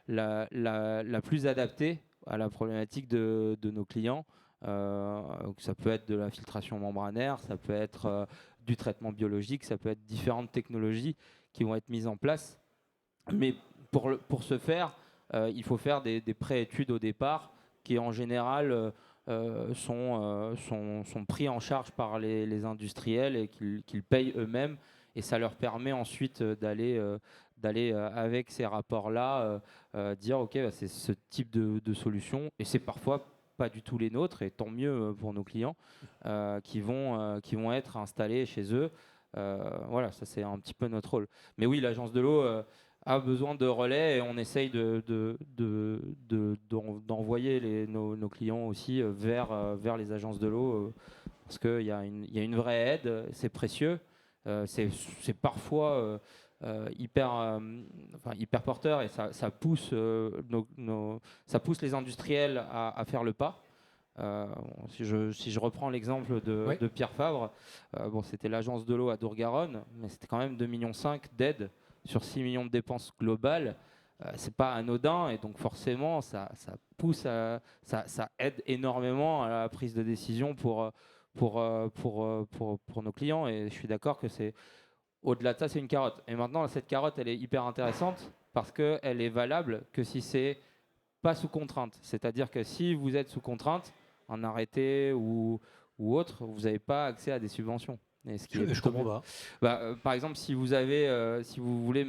la plus adaptée à la problématique de nos clients. Ça peut être de la filtration membranaire, ça peut être du traitement biologique, ça peut être différentes technologies qui vont être mises en place. Mais pour ce faire, il faut faire des pré-études au départ qui en général sont pris en charge par les industriels et qu'ils payent eux-mêmes. Et ça leur permet ensuite d'aller avec ces rapports-là, dire ok, bah, c'est ce type de solution. Et c'est parfois pas du tout les nôtres, et tant mieux pour nos clients qui vont être installés chez eux. Voilà, ça c'est un petit peu notre rôle. Mais oui, l'agence de l'eau a besoin de relais et on essaye d'envoyer nos clients aussi vers les agences de l'eau parce qu'il y a une vraie aide, c'est précieux, c'est parfois hyper porteur et ça pousse ça pousse les industriels à faire le pas. Si je reprends l'exemple de Pierre Fabre, c'était l'agence de l'eau à Dourgaronne, mais c'était quand même 2,5 millions d'aide sur 6 millions de dépenses globales. C'est pas anodin et donc forcément ça pousse, ça aide énormément à la prise de décision pour nos clients. Et je suis d'accord que c'est au-delà de ça, c'est une carotte. Et maintenant, cette carotte, elle est hyper intéressante parce qu'elle est valable que si c'est pas sous contrainte. C'est-à-dire que si vous êtes sous contrainte, en arrêté ou autre, vous n'avez pas accès à des subventions. Et ce qui est Je comprends pas. Par exemple, si vous voulez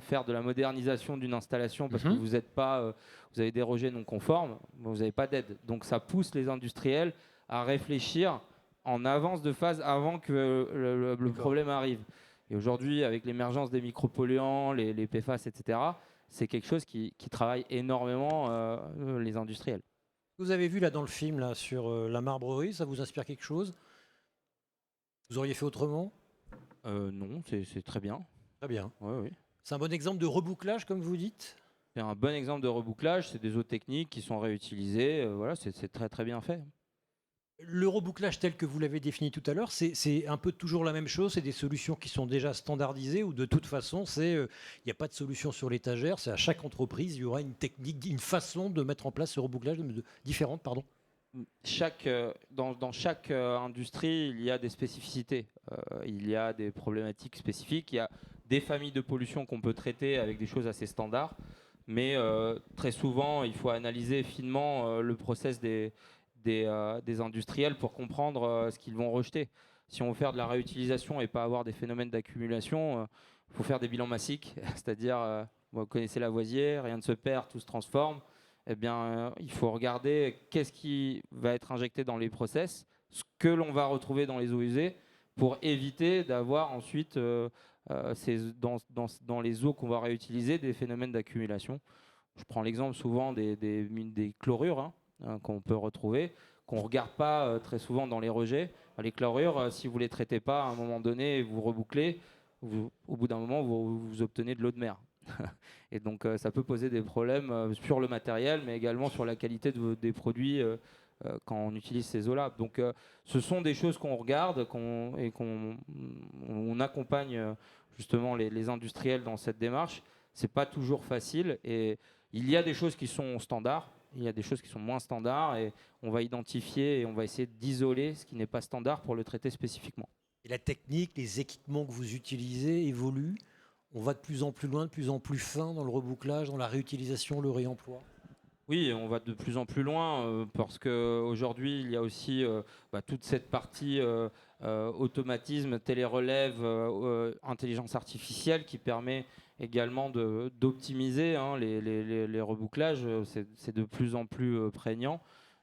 faire de la modernisation d'une installation parce que vous avez des rejets non conformes, vous n'avez pas d'aide. Donc ça pousse les industriels à réfléchir en avance de phase avant que le problème arrive. Et aujourd'hui, avec l'émergence des micropolluants, les PFAS, etc., c'est quelque chose qui travaille énormément les industriels. Vous avez vu là dans le film là, sur la marbrerie, ça vous inspire quelque chose? Vous auriez fait autrement? Non, c'est très bien. Très bien. Oui. C'est un bon exemple de rebouclage, comme vous dites? C'est un bon exemple de rebouclage, c'est des eaux techniques qui sont réutilisées, voilà, c'est très très bien fait. Le rebouclage tel que vous l'avez défini tout à l'heure, c'est un peu toujours la même chose, c'est des solutions qui sont déjà standardisées ou de toute façon, il n'y a pas de solution sur l'étagère, c'est à chaque entreprise, il y aura une technique, une façon de mettre en place ce rebouclage différente, pardon. Dans chaque industrie, il y a des spécificités, il y a des problématiques spécifiques, il y a des familles de pollution qu'on peut traiter avec des choses assez standards, mais très souvent, il faut analyser finement le process des industriels pour comprendre ce qu'ils vont rejeter. Si on veut faire de la réutilisation et pas avoir des phénomènes d'accumulation, il faut faire des bilans massiques, c'est-à-dire, vous connaissez Lavoisier, rien ne se perd, tout se transforme. Eh bien, il faut regarder qu'est-ce qui va être injecté dans les process, ce que l'on va retrouver dans les eaux usées, pour éviter d'avoir ensuite, dans les eaux qu'on va réutiliser, des phénomènes d'accumulation. Je prends l'exemple souvent des chlorures, qu'on peut retrouver, qu'on ne regarde pas très souvent dans les rejets. Les chlorures, si vous ne les traitez pas, à un moment donné, vous rebouclez, au bout d'un moment, vous obtenez de l'eau de mer. Et donc, ça peut poser des problèmes sur le matériel, mais également sur la qualité des produits quand on utilise ces eaux-là. Donc, ce sont des choses qu'on regarde et qu'on accompagne justement les industriels dans cette démarche. Ce n'est pas toujours facile et il y a des choses qui sont standards. Il y a des choses qui sont moins standards et on va identifier et on va essayer d'isoler ce qui n'est pas standard pour le traiter spécifiquement. Et la technique, les équipements que vous utilisez évoluent. On va de plus en plus loin, de plus en plus fin dans le rebouclage, dans la réutilisation, le réemploi. Oui, on va de plus en plus loin parce qu'aujourd'hui, il y a aussi toute cette partie automatisme, télérelève, intelligence artificielle qui permet également d'optimiser les rebouclages. C'est de plus en plus prégnant.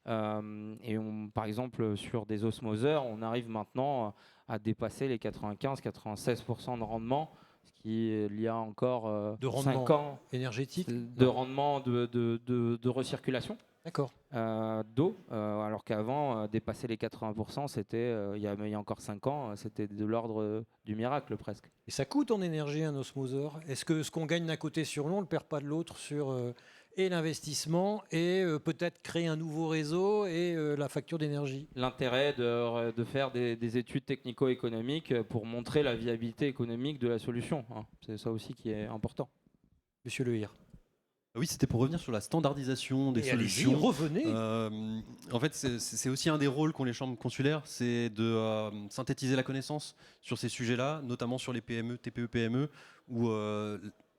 Et par exemple, sur des osmoseurs, on arrive maintenant à dépasser les 95-96% de rendement, ce qui, il y a encore de rendement 5 ans énergétique, de rendement de recirculation. D'accord. D'eau, alors qu'avant, dépasser les 80%, c'était, il y a encore 5 ans, c'était de l'ordre du miracle presque. Et ça coûte en énergie un osmoseur? Est-ce que ce qu'on gagne d'un côté sur l'eau, on ne le perd pas de l'autre sur et l'investissement et peut-être créer un nouveau réseau et la facture d'énergie? L'intérêt de faire des études technico-économiques pour montrer la viabilité économique de la solution, c'est ça aussi qui est important. Monsieur Le Hir. Oui, c'était pour revenir sur la standardisation des Et allez-y, solutions. revenez. En fait, c'est aussi un des rôles qu'ont les chambres consulaires, c'est de synthétiser la connaissance sur ces sujets-là, notamment sur les PME, TPE, PME, où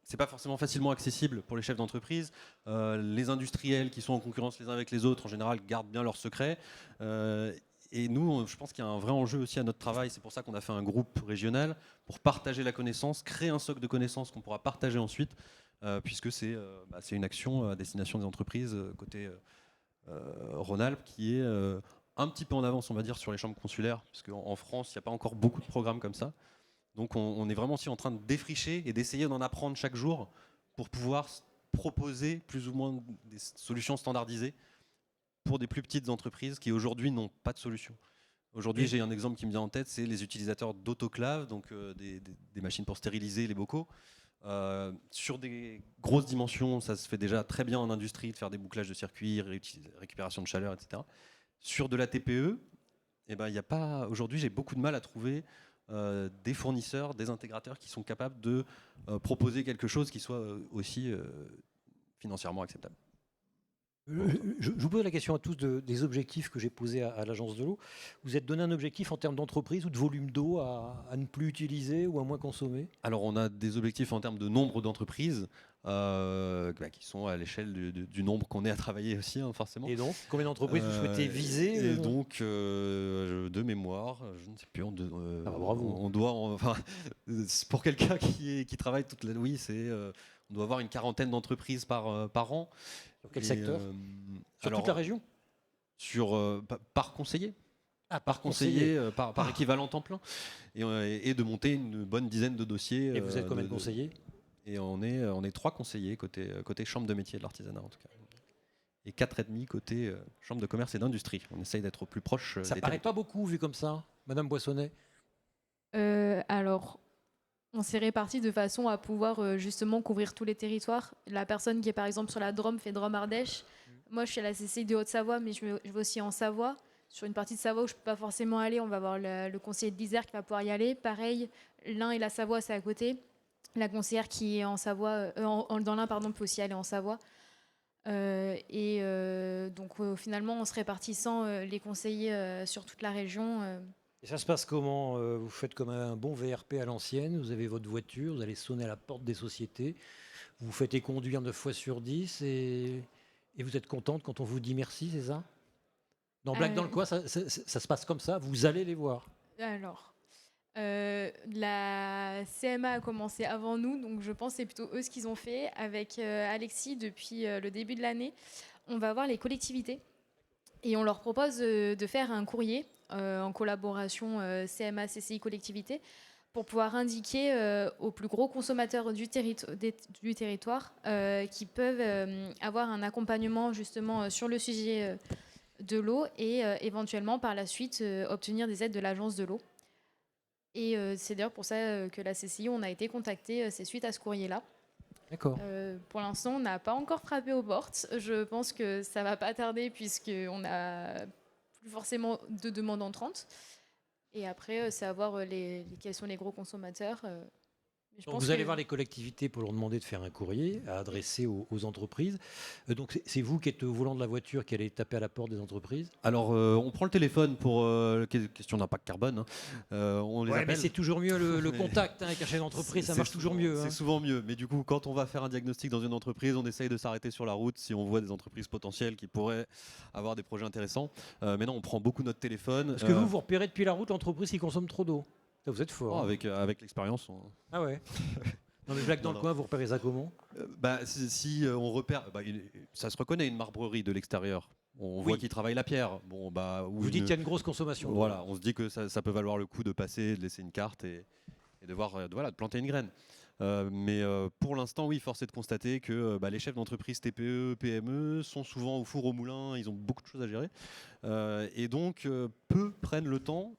c'est pas forcément facilement accessible pour les chefs d'entreprise. Les industriels qui sont en concurrence les uns avec les autres, en général, gardent bien leurs secrets. Et nous, je pense qu'il y a un vrai enjeu aussi à notre travail. C'est pour ça qu'on a fait un groupe régional pour partager la connaissance, créer un socle de connaissances qu'on pourra partager ensuite, puisque c'est une action à destination des entreprises côté Rhône-Alpes qui est un petit peu en avance, on va dire, sur les chambres consulaires, puisque en France, il n'y a pas encore beaucoup de programmes comme ça. Donc on est vraiment aussi en train de défricher et d'essayer d'en apprendre chaque jour pour pouvoir proposer plus ou moins des solutions standardisées pour des plus petites entreprises qui aujourd'hui n'ont pas de solution. Aujourd'hui, j'ai un exemple qui me vient en tête, c'est les utilisateurs d'autoclaves, donc des machines pour stériliser les bocaux. Sur des grosses dimensions, ça se fait déjà très bien en industrie de faire des bouclages de circuits, récupération de chaleur, etc. Sur de la TPE, il y a pas. Aujourd'hui, j'ai beaucoup de mal à trouver des fournisseurs, des intégrateurs qui sont capables de proposer quelque chose qui soit aussi financièrement acceptable. Je vous pose la question à tous des objectifs que j'ai posés à l'agence de l'eau. Vous êtes donné un objectif en termes d'entreprise ou de volume d'eau à ne plus utiliser ou à moins consommer? Alors on a des objectifs en termes de nombre d'entreprises qui sont à l'échelle du nombre qu'on est à travailler aussi, hein, forcément. Et donc, combien d'entreprises vous souhaitez viser? Et donc, de mémoire, je ne sais plus. Bravo. On doit, enfin, pour quelqu'un qui travaille toute la nuit, on doit avoir une quarantaine d'entreprises par an. Sur quel secteur? Sur alors, toute la région? Par conseiller. Par conseiller, par équivalent temps plein. Et de monter une bonne dizaine de dossiers. Et vous êtes combien de conseillers? Et on est 3 conseillers côté chambre de métier de l'artisanat en tout cas. Et 4,5 côté chambre de commerce et d'industrie. On essaye d'être au plus proche. Ça paraît pas beaucoup vu comme ça, Madame Boissonnet? Alors, on s'est répartis de façon à pouvoir justement couvrir tous les territoires. La personne qui est par exemple sur la Drôme fait Drôme-Ardèche. Moi, je suis à la CCI de Haute-Savoie, mais je vais aussi en Savoie. Sur une partie de Savoie où je ne peux pas forcément aller, on va avoir le conseiller de l'Isère qui va pouvoir y aller. Pareil, l'Ain et la Savoie, c'est à côté. La conseillère qui est en Savoie, dans l'Ain, pardon, peut aussi aller en Savoie. Donc finalement, en se répartissant les conseillers sur toute la région. Et ça se passe comment? Vous faites comme un bon VRP à l'ancienne, vous avez votre voiture, vous allez sonner à la porte des sociétés, vous vous faites conduire 9 fois sur 10 et vous êtes contente quand on vous dit merci, c'est ça? Dans Blague dans le coin, ça se passe comme ça, vous allez les voir? Alors, la CMA a commencé avant nous, donc je pense que c'est plutôt eux ce qu'ils ont fait. Avec Alexis, depuis le début de l'année, on va voir les collectivités et on leur propose de faire un courrier en collaboration CMA-CCI collectivité pour pouvoir indiquer aux plus gros consommateurs du territoire qui peuvent avoir un accompagnement justement sur le sujet de l'eau et éventuellement par la suite obtenir des aides de l'agence de l'eau. Et c'est d'ailleurs pour ça que la CCI, on a été contacté, c'est suite à ce courrier-là. D'accord. Pour l'instant, on n'a pas encore frappé aux portes. Je pense que ça ne va pas tarder puisqu'on n'a plus forcément de demandes entrantes. Et après, c'est à voir quels sont les gros consommateurs. Donc vous allez voir les collectivités pour leur demander de faire un courrier à adresser aux entreprises. Donc c'est vous qui êtes au volant de la voiture qui allez taper à la porte des entreprises? Alors on prend le téléphone pour question d'impact carbone. Hein. On les appelle. Mais c'est toujours mieux le contact avec un chef d'entreprise, ça marche toujours mieux. C'est souvent mieux. Mais du coup, quand on va faire un diagnostic dans une entreprise, on essaye de s'arrêter sur la route si on voit des entreprises potentielles qui pourraient avoir des projets intéressants. Mais non, on prend beaucoup notre téléphone. Est-ce que vous repérez depuis la route l'entreprise qui consomme trop d'eau? Vous êtes fort. Avec l'expérience. Ah ouais. Non mais Blague dans le coin, vous repérez ça comment? Si on repère, ça se reconnaît une marbrerie de l'extérieur. On voit qu'ils travaillent la pierre. Vous dites qu'il y a une grosse consommation. Voilà, on se dit que ça peut valoir le coup de passer, de laisser une carte et de voir, de planter une graine. Mais pour l'instant, oui, force est de constater que les chefs d'entreprise TPE, PME sont souvent au four au moulin. Ils ont beaucoup de choses à gérer et donc peu prennent le temps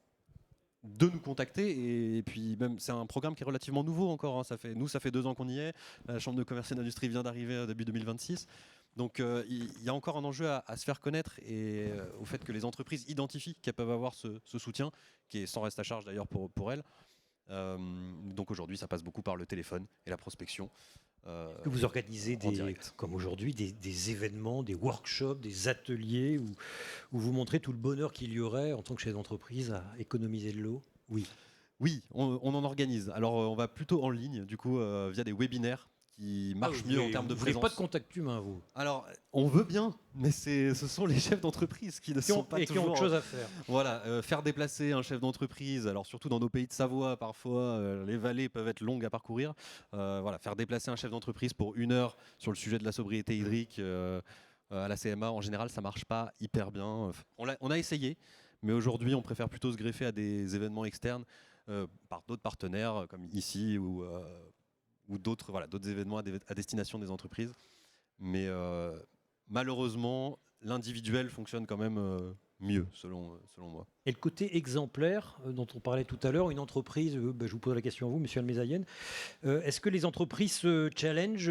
de nous contacter. Et puis même c'est un programme qui est relativement nouveau encore, hein. Ça fait 2 ans qu'on y est. La chambre de commerce et d'industrie vient d'arriver début 2026, donc il y a encore un enjeu à se faire connaître et au fait que les entreprises identifient qu'elles peuvent avoir ce soutien qui est sans reste à charge d'ailleurs pour elles. Donc aujourd'hui ça passe beaucoup par le téléphone et la prospection. Est-ce que vous organisez, comme aujourd'hui, des événements, des workshops, des ateliers où vous montrez tout le bonheur qu'il y aurait en tant que chef d'entreprise à économiser de l'eau? Oui. Oui, on en organise. Alors, on va plutôt en ligne, du coup, via des webinaires qui marchent mieux en termes de Vous voulez présence. pas de contact humain, vous? Alors, on veut bien, mais ce sont les chefs d'entreprise qui ne sont pas qui ont toujours... autre chose à faire. Voilà, faire déplacer un chef d'entreprise, alors surtout dans nos pays de Savoie, parfois, les vallées peuvent être longues à parcourir. Voilà, faire déplacer un chef d'entreprise pour 1 heure sur le sujet de la sobriété hydrique à la CMA, en général, ça marche pas hyper bien. On a essayé, mais aujourd'hui, on préfère plutôt se greffer à des événements externes par d'autres partenaires, comme ici ou d'autres événements à destination des entreprises. Mais malheureusement, l'individuel fonctionne quand même mieux, selon moi. Et le côté exemplaire dont on parlait tout à l'heure, une entreprise, je vous pose la question à vous, monsieur Almezayen, est-ce que les entreprises se challengent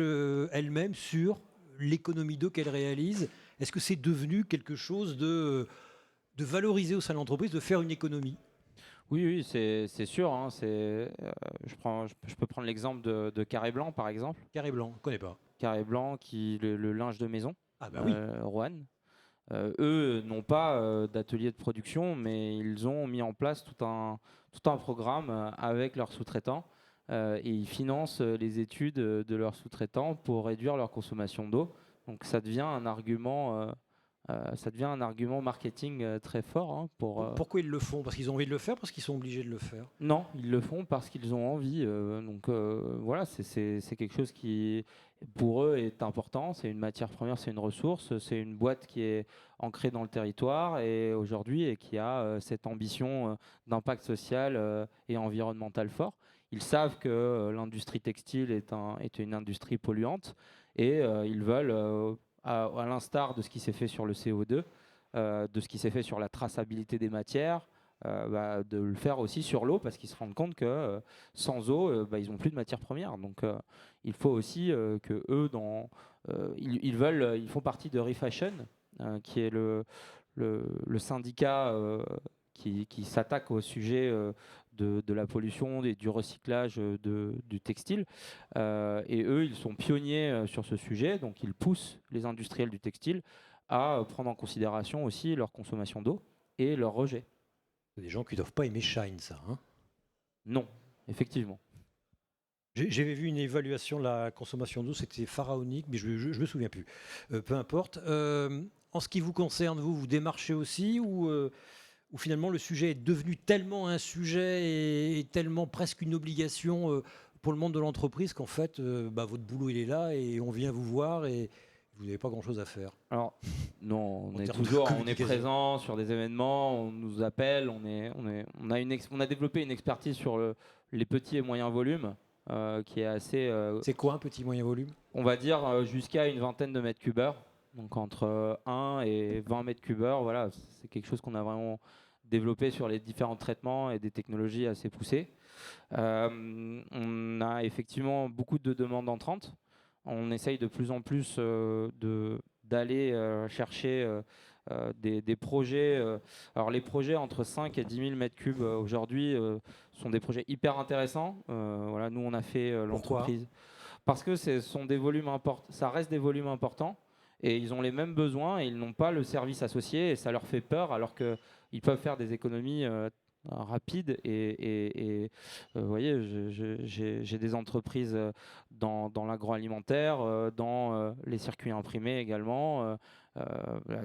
elles-mêmes sur l'économie d'eau qu'elles réalisent? Est-ce que c'est devenu quelque chose de valoriser au sein de l'entreprise, de faire une économie? Oui, c'est sûr. Hein, je peux prendre l'exemple de Carré Blanc, par exemple. Carré Blanc, je ne connais pas. Carré Blanc, le linge de maison, Ah bah oui. Roanne. Eux n'ont pas d'atelier de production, mais ils ont mis en place tout un programme avec leurs sous-traitants et ils financent les études de leurs sous-traitants pour réduire leur consommation d'eau. Donc ça devient un argument marketing très fort. Hein, Pourquoi ils le font? Parce qu'ils ont envie de le faire, parce qu'ils sont obligés de le faire? Non, ils le font parce qu'ils ont envie. Voilà, c'est quelque chose qui, pour eux, est important. C'est une matière première, c'est une ressource, c'est une boîte qui est ancrée dans le territoire et aujourd'hui et qui a cette ambition d'impact social et environnemental fort. Ils savent que l'industrie textile est une industrie polluante et ils veulent, à l'instar de ce qui s'est fait sur le CO2, de ce qui s'est fait sur la traçabilité des matières, de le faire aussi sur l'eau parce qu'ils se rendent compte que sans eau, ils n'ont plus de matières premières. Donc il faut aussi que eux, ils font partie de Refashion, qui est le syndicat qui s'attaque au sujet de la pollution et du recyclage du textile. Et eux, ils sont pionniers sur ce sujet, donc ils poussent les industriels du textile à prendre en considération aussi leur consommation d'eau et leur rejet. C'est des gens qui ne doivent pas aimer Shine, ça. Hein? Non, effectivement. J'avais vu une évaluation de la consommation d'eau, c'était pharaonique, mais je ne me souviens plus. Peu importe. En ce qui vous concerne, vous démarchez aussi ou finalement le sujet est devenu tellement un sujet et tellement presque une obligation pour le monde de l'entreprise qu'en fait, votre boulot il est là et on vient vous voir et vous n'avez pas grand-chose à faire? Alors, non, on est présent sur des événements, on nous appelle, on a développé une expertise sur les petits et moyens volumes qui est assez... C'est quoi un petit moyen volume? On va dire jusqu'à une vingtaine de mètres cubeurs, donc entre 1 et 20 mètres cubeurs, voilà, c'est quelque chose qu'on a vraiment développé sur les différents traitements et des technologies assez poussées. On a effectivement beaucoup de demandes entrantes. On essaye de plus en plus d'aller chercher des projets. Alors les projets entre 5 et 10 000 mètres cubes aujourd'hui sont des projets hyper intéressants. Voilà, nous on a fait l'entreprise. Parce que ce sont des volumes importants, ça reste des volumes importants et ils ont les mêmes besoins et ils n'ont pas le service associé et ça leur fait peur alors qu'ils peuvent faire des économies rapide et vous voyez, j'ai des entreprises dans l'agroalimentaire, dans les circuits imprimés également,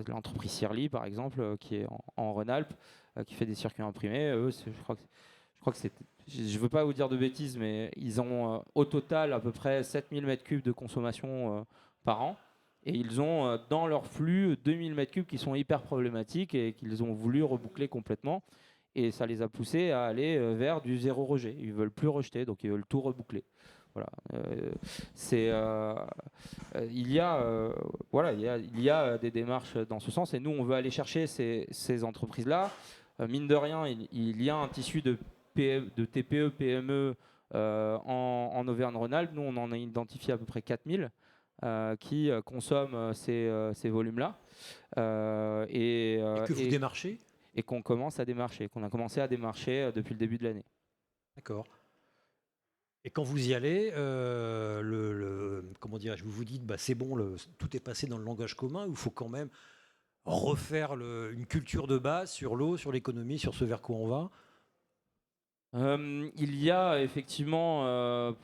l'entreprise Sirly par exemple qui est en Rhône-Alpes qui fait des circuits imprimés. Eux, je crois que c'est, je veux pas vous dire de bêtises, mais ils ont au total à peu près 7000 m3 de consommation par an. Et ils ont dans leur flux 2000 m3 qui sont hyper problématiques et qu'ils ont voulu reboucler complètement. Et ça les a poussés à aller vers du zéro rejet. Ils ne veulent plus rejeter, donc ils veulent tout reboucler. Voilà. Il y a des démarches dans ce sens. Et nous, on veut aller chercher ces entreprises-là. Mine de rien, il y a un tissu de TPE, PME en Auvergne-Rhône-Alpes. Nous, on en a identifié à peu près 4000 qui consomment ces volumes-là. Et que vous démarchez? Et qu'on commence à démarcher, qu'on a commencé à démarcher depuis le début de l'année. D'accord. Et quand vous y allez, comment dirais-je, vous vous dites, bah, c'est bon, tout est passé dans le langage commun, ou il faut quand même refaire une culture de base sur l'eau, sur l'économie, sur ce vers quoi on va? Il y a effectivement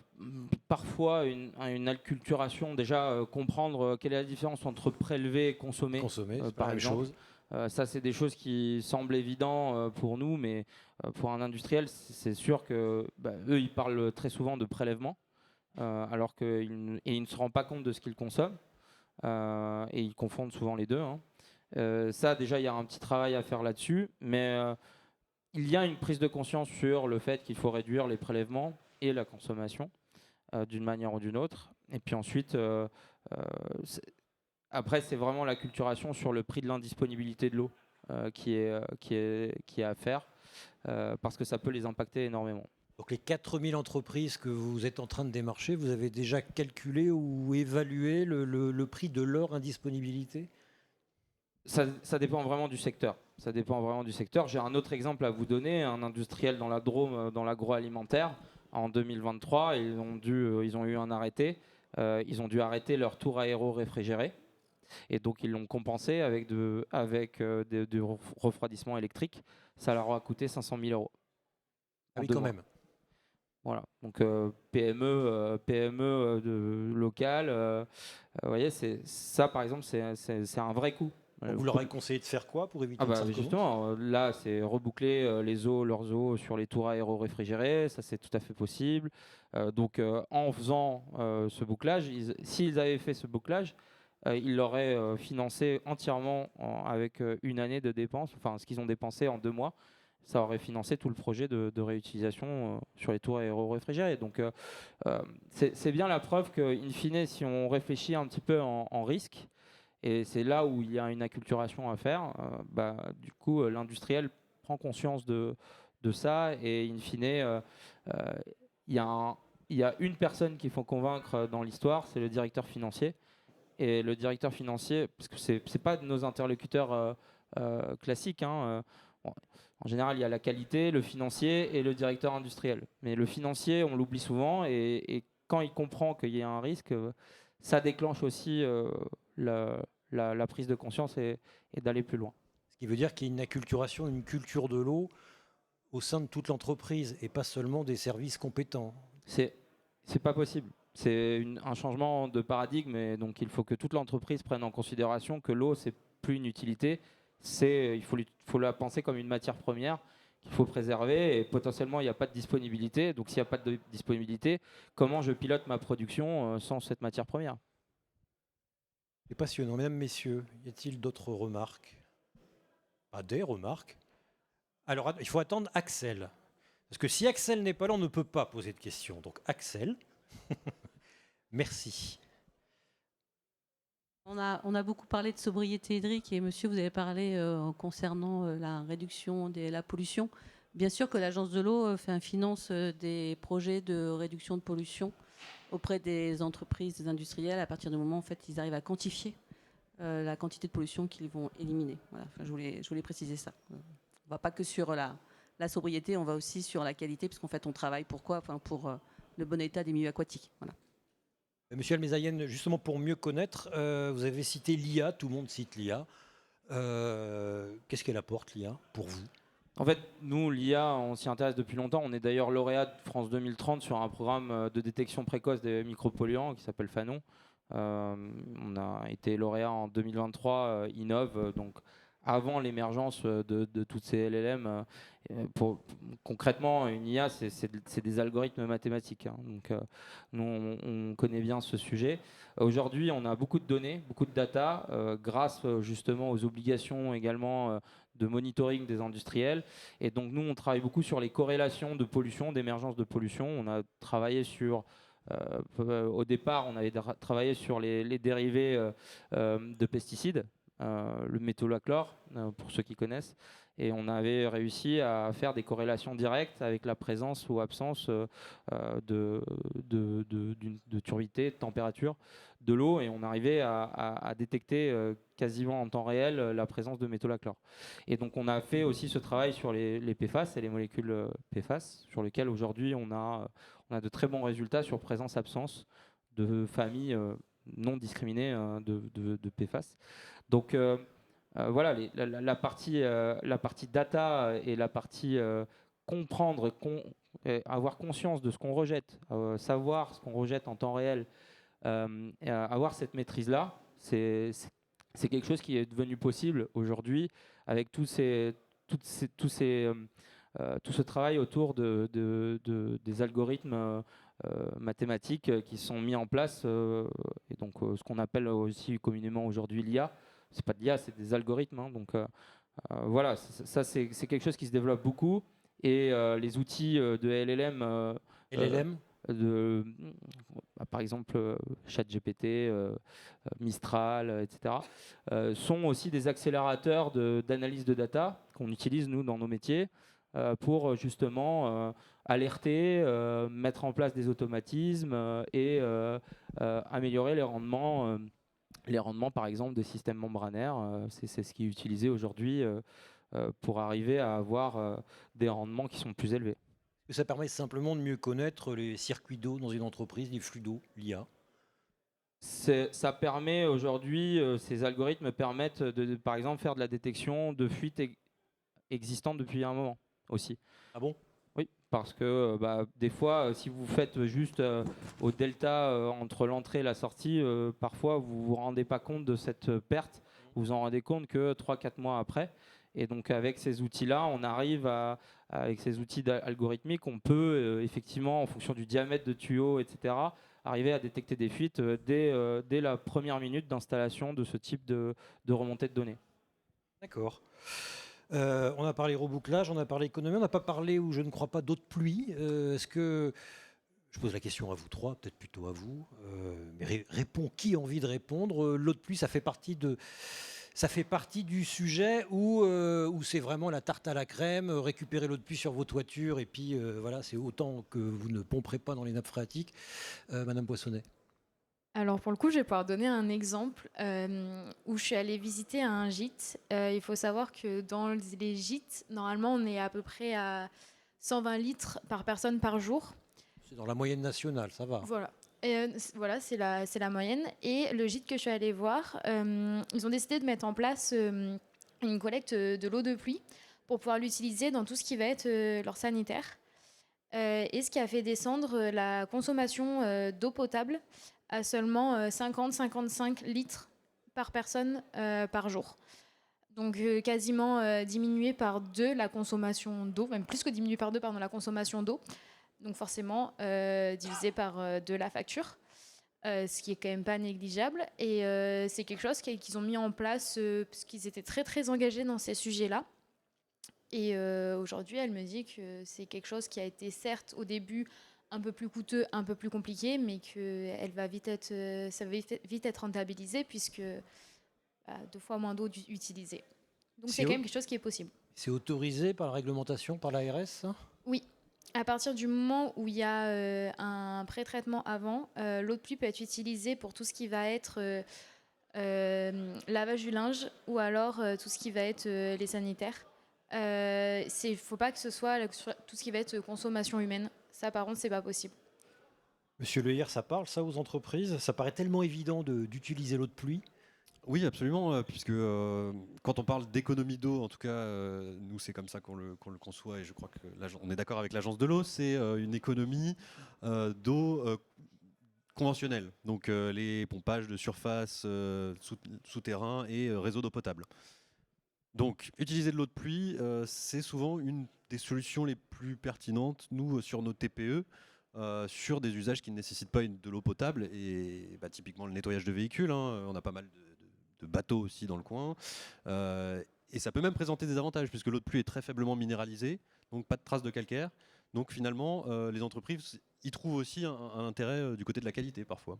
parfois une acculturation, déjà comprendre quelle est la différence entre prélever et consommer, Consommer, c'est pas par la même exemple. chose. Ça, c'est des choses qui semblent évidentes pour nous, mais pour un industriel, c'est sûr que eux, ils parlent très souvent de prélèvement, alors qu'ils ne se rendent pas compte de ce qu'ils consomment, et ils confondent souvent les deux, hein. Ça, déjà, il y a un petit travail à faire là-dessus, mais il y a une prise de conscience sur le fait qu'il faut réduire les prélèvements et la consommation d'une manière ou d'une autre. Et puis ensuite, après, c'est vraiment l'acculturation sur le prix de l'indisponibilité de l'eau qui est à faire, parce que ça peut les impacter énormément. Donc les 4000 entreprises que vous êtes en train de démarcher, vous avez déjà calculé ou évalué le prix de leur indisponibilité? Ça dépend vraiment du secteur. Ça dépend vraiment du secteur. J'ai un autre exemple à vous donner. Un industriel dans la Drôme, dans l'agroalimentaire, en 2023, ils ont eu un arrêté. Ils ont dû arrêter leur tour aéro-réfrigéré. Et donc, ils l'ont compensé avec du refroidissement électrique. Ça leur a coûté 500 000 euros. Ah oui, quand même. Voilà. Donc, PME locale. Vous voyez, ça, par exemple, c'est un vrai coût. Vous leur avez conseillé de faire quoi pour éviter que ça recommence? Justement, là, c'est reboucler leurs eaux sur les tours aéro-réfrigérés. Ça, c'est tout à fait possible. Donc, en faisant ce bouclage, s'ils avaient fait ce bouclage, ils l'auraient financé entièrement avec une année de dépenses. Enfin, ce qu'ils ont dépensé en 2 mois, ça aurait financé tout le projet de réutilisation sur les tours aéro-réfrigérés. Donc, c'est bien la preuve qu'in fine, si on réfléchit un petit peu en risque, et c'est là où il y a une acculturation à faire, du coup, l'industriel prend conscience de ça, et in fine, il y a une personne qu'il faut convaincre dans l'histoire, c'est le directeur financier. Et le directeur financier, parce que c'est pas de nos interlocuteurs classiques, hein, en général, il y a la qualité, le financier et le directeur industriel. Mais le financier, on l'oublie souvent, et quand il comprend qu'il y a un risque, ça déclenche aussi la prise de conscience et d'aller plus loin. Ce qui veut dire qu'il y a une acculturation, une culture de l'eau au sein de toute l'entreprise et pas seulement des services compétents. C'est pas possible. C'est un changement de paradigme, et donc il faut que toute l'entreprise prenne en considération que l'eau, c'est plus une utilité, il faut la penser comme une matière première qu'il faut préserver, et potentiellement il n'y a pas de disponibilité. Donc s'il n'y a pas de disponibilité, comment je pilote ma production sans cette matière première? C'est passionnant. Mesdames, messieurs, y a-t-il d'autres remarques? Pas des remarques. Alors, il faut attendre Axel. Parce que si Axel n'est pas là, on ne peut pas poser de questions. Donc, Axel, merci. On a beaucoup parlé de sobriété hydrique, et monsieur, vous avez parlé concernant la réduction de la pollution. Bien sûr que l'Agence de l'eau finance des projets de réduction de pollution auprès des entreprises, des industriels, à partir du moment où en fait, ils arrivent à quantifier la quantité de pollution qu'ils vont éliminer. Voilà, je voulais préciser ça. On ne va pas que sur la sobriété, on va aussi sur la qualité, puisqu'en fait, on travaille pour le bon état des milieux aquatiques. Voilà. Monsieur Almezayen, justement pour mieux connaître, vous avez cité l'IA, tout le monde cite l'IA. Qu'est-ce qu'elle apporte, l'IA, pour vous? En fait, nous, l'IA, on s'y intéresse depuis longtemps. On est d'ailleurs lauréat de France 2030 sur un programme de détection précoce des micropolluants qui s'appelle Fanon. On a été lauréat en 2023, Innove, donc avant l'émergence de toutes ces LLM. Concrètement, une IA, c'est des algorithmes mathématiques, hein. Donc, nous, on connaît bien ce sujet. Aujourd'hui, on a beaucoup de données, beaucoup de data, grâce justement aux obligations également de monitoring des industriels. Et donc, nous, on travaille beaucoup sur les corrélations de pollution, d'émergence de pollution. On a travaillé sur... au départ, on avait travaillé sur les dérivés de pesticides, le métolachlore, pour ceux qui connaissent. Et on avait réussi à faire des corrélations directes avec la présence ou absence de turbidité, de température de l'eau, et on arrivait à détecter quasiment en temps réel la présence de métolachlore. Et donc on a fait aussi ce travail sur les PFAS et les molécules PFAS, sur lesquelles aujourd'hui on a de très bons résultats sur présence-absence de familles non discriminées de PFAS. Donc voilà, la partie data et la partie comprendre, avoir conscience de ce qu'on rejette, savoir ce qu'on rejette en temps réel, et avoir cette maîtrise-là, c'est quelque chose qui est devenu possible aujourd'hui avec tout ce travail autour des algorithmes mathématiques qui sont mis en place, et donc ce qu'on appelle aussi communément aujourd'hui l'IA. C'est pas de l'IA, c'est des algorithmes, hein, donc voilà, ça c'est quelque chose qui se développe beaucoup, et les outils de LLM, LLM par exemple ChatGPT, Mistral, etc., sont aussi des accélérateurs d'analyse de data qu'on utilise nous dans nos métiers pour justement alerter, mettre en place des automatismes et améliorer les rendements. Les rendements, par exemple, des systèmes membranaires, c'est ce qui est utilisé aujourd'hui pour arriver à avoir des rendements qui sont plus élevés. Ça permet simplement de mieux connaître les circuits d'eau dans une entreprise, les flux d'eau, l'IA. Ça permet aujourd'hui, ces algorithmes permettent de, par exemple, faire de la détection de fuites existantes depuis un moment aussi. Ah bon ? Oui, parce que des fois, si vous faites juste au delta entre l'entrée et la sortie, parfois vous ne vous rendez pas compte de cette perte. Vous vous en rendez compte que 3-4 mois après. Et donc avec ces outils-là, on arrive avec ces outils algorithmiques, on peut effectivement, en fonction du diamètre de tuyau, etc., arriver à détecter des fuites dès la première minute d'installation de ce type de remontée de données. D'accord. On a parlé rebouclage, on a parlé économie, on n'a pas parlé, ou je ne crois pas, d'eau de pluie. Est-ce que, je pose la question à vous trois, peut-être plutôt à vous, mais répond qui a envie de répondre? L'eau de pluie, ça fait partie du sujet où c'est vraiment la tarte à la crème, récupérer l'eau de pluie sur vos toitures, et puis voilà, c'est autant que vous ne pomperez pas dans les nappes phréatiques. Madame Boissonnet. Alors pour le coup, je vais pouvoir donner un exemple où je suis allée visiter un gîte. Il faut savoir que dans les gîtes, normalement, on est à peu près à 120 litres par personne par jour. C'est dans la moyenne nationale, ça va. Voilà. Voilà, c'est la moyenne. Et le gîte que je suis allée voir, ils ont décidé de mettre en place une collecte de l'eau de pluie pour pouvoir l'utiliser dans tout ce qui va être leur sanitaire. Et ce qui a fait descendre la consommation d'eau potable à seulement 50-55 litres par personne par jour. Donc quasiment diminué par 2 la consommation d'eau, même plus que diminué par 2 pardon, la consommation d'eau. Donc forcément divisé par 2 la facture, ce qui est quand même pas négligeable. Et c'est quelque chose qu'ils ont mis en place parce qu'ils étaient très très engagés dans ces sujets-là. Et aujourd'hui, elle me dit que c'est quelque chose qui a été certes au début un peu plus coûteux, un peu plus compliqué, mais que ça va vite être rentabilisé puisque 2 fois moins d'eau utilisée. Donc c'est quand même quelque chose qui est possible. C'est autorisé par la réglementation, par l'ARS, ça ? Oui. À partir du moment où il y a un pré-traitement avant, l'eau de pluie peut être utilisée pour tout ce qui va être lavage du linge ou alors tout ce qui va être les sanitaires. Il ne faut pas que ce soit tout ce qui va être consommation humaine. Ça, par contre, c'est pas possible. Monsieur Lehier, ça parle ça aux entreprises? Ça paraît tellement évident d'utiliser l'eau de pluie. Oui, absolument, puisque quand on parle d'économie d'eau, en tout cas, nous, c'est comme ça qu'on le conçoit, et je crois qu'on est d'accord avec l'Agence de l'eau, c'est une économie d'eau conventionnelle, donc les pompages de surface, souterrains et réseaux d'eau potable. Donc, utiliser de l'eau de pluie, c'est souvent une des solutions les plus pertinentes, nous, sur nos TPE, sur des usages qui ne nécessitent pas de l'eau potable, et typiquement le nettoyage de véhicules, hein, on a pas mal de bateaux aussi dans le coin, et ça peut même présenter des avantages, puisque l'eau de pluie est très faiblement minéralisée, donc pas de traces de calcaire, donc finalement, les entreprises y trouvent aussi un intérêt du côté de la qualité, parfois.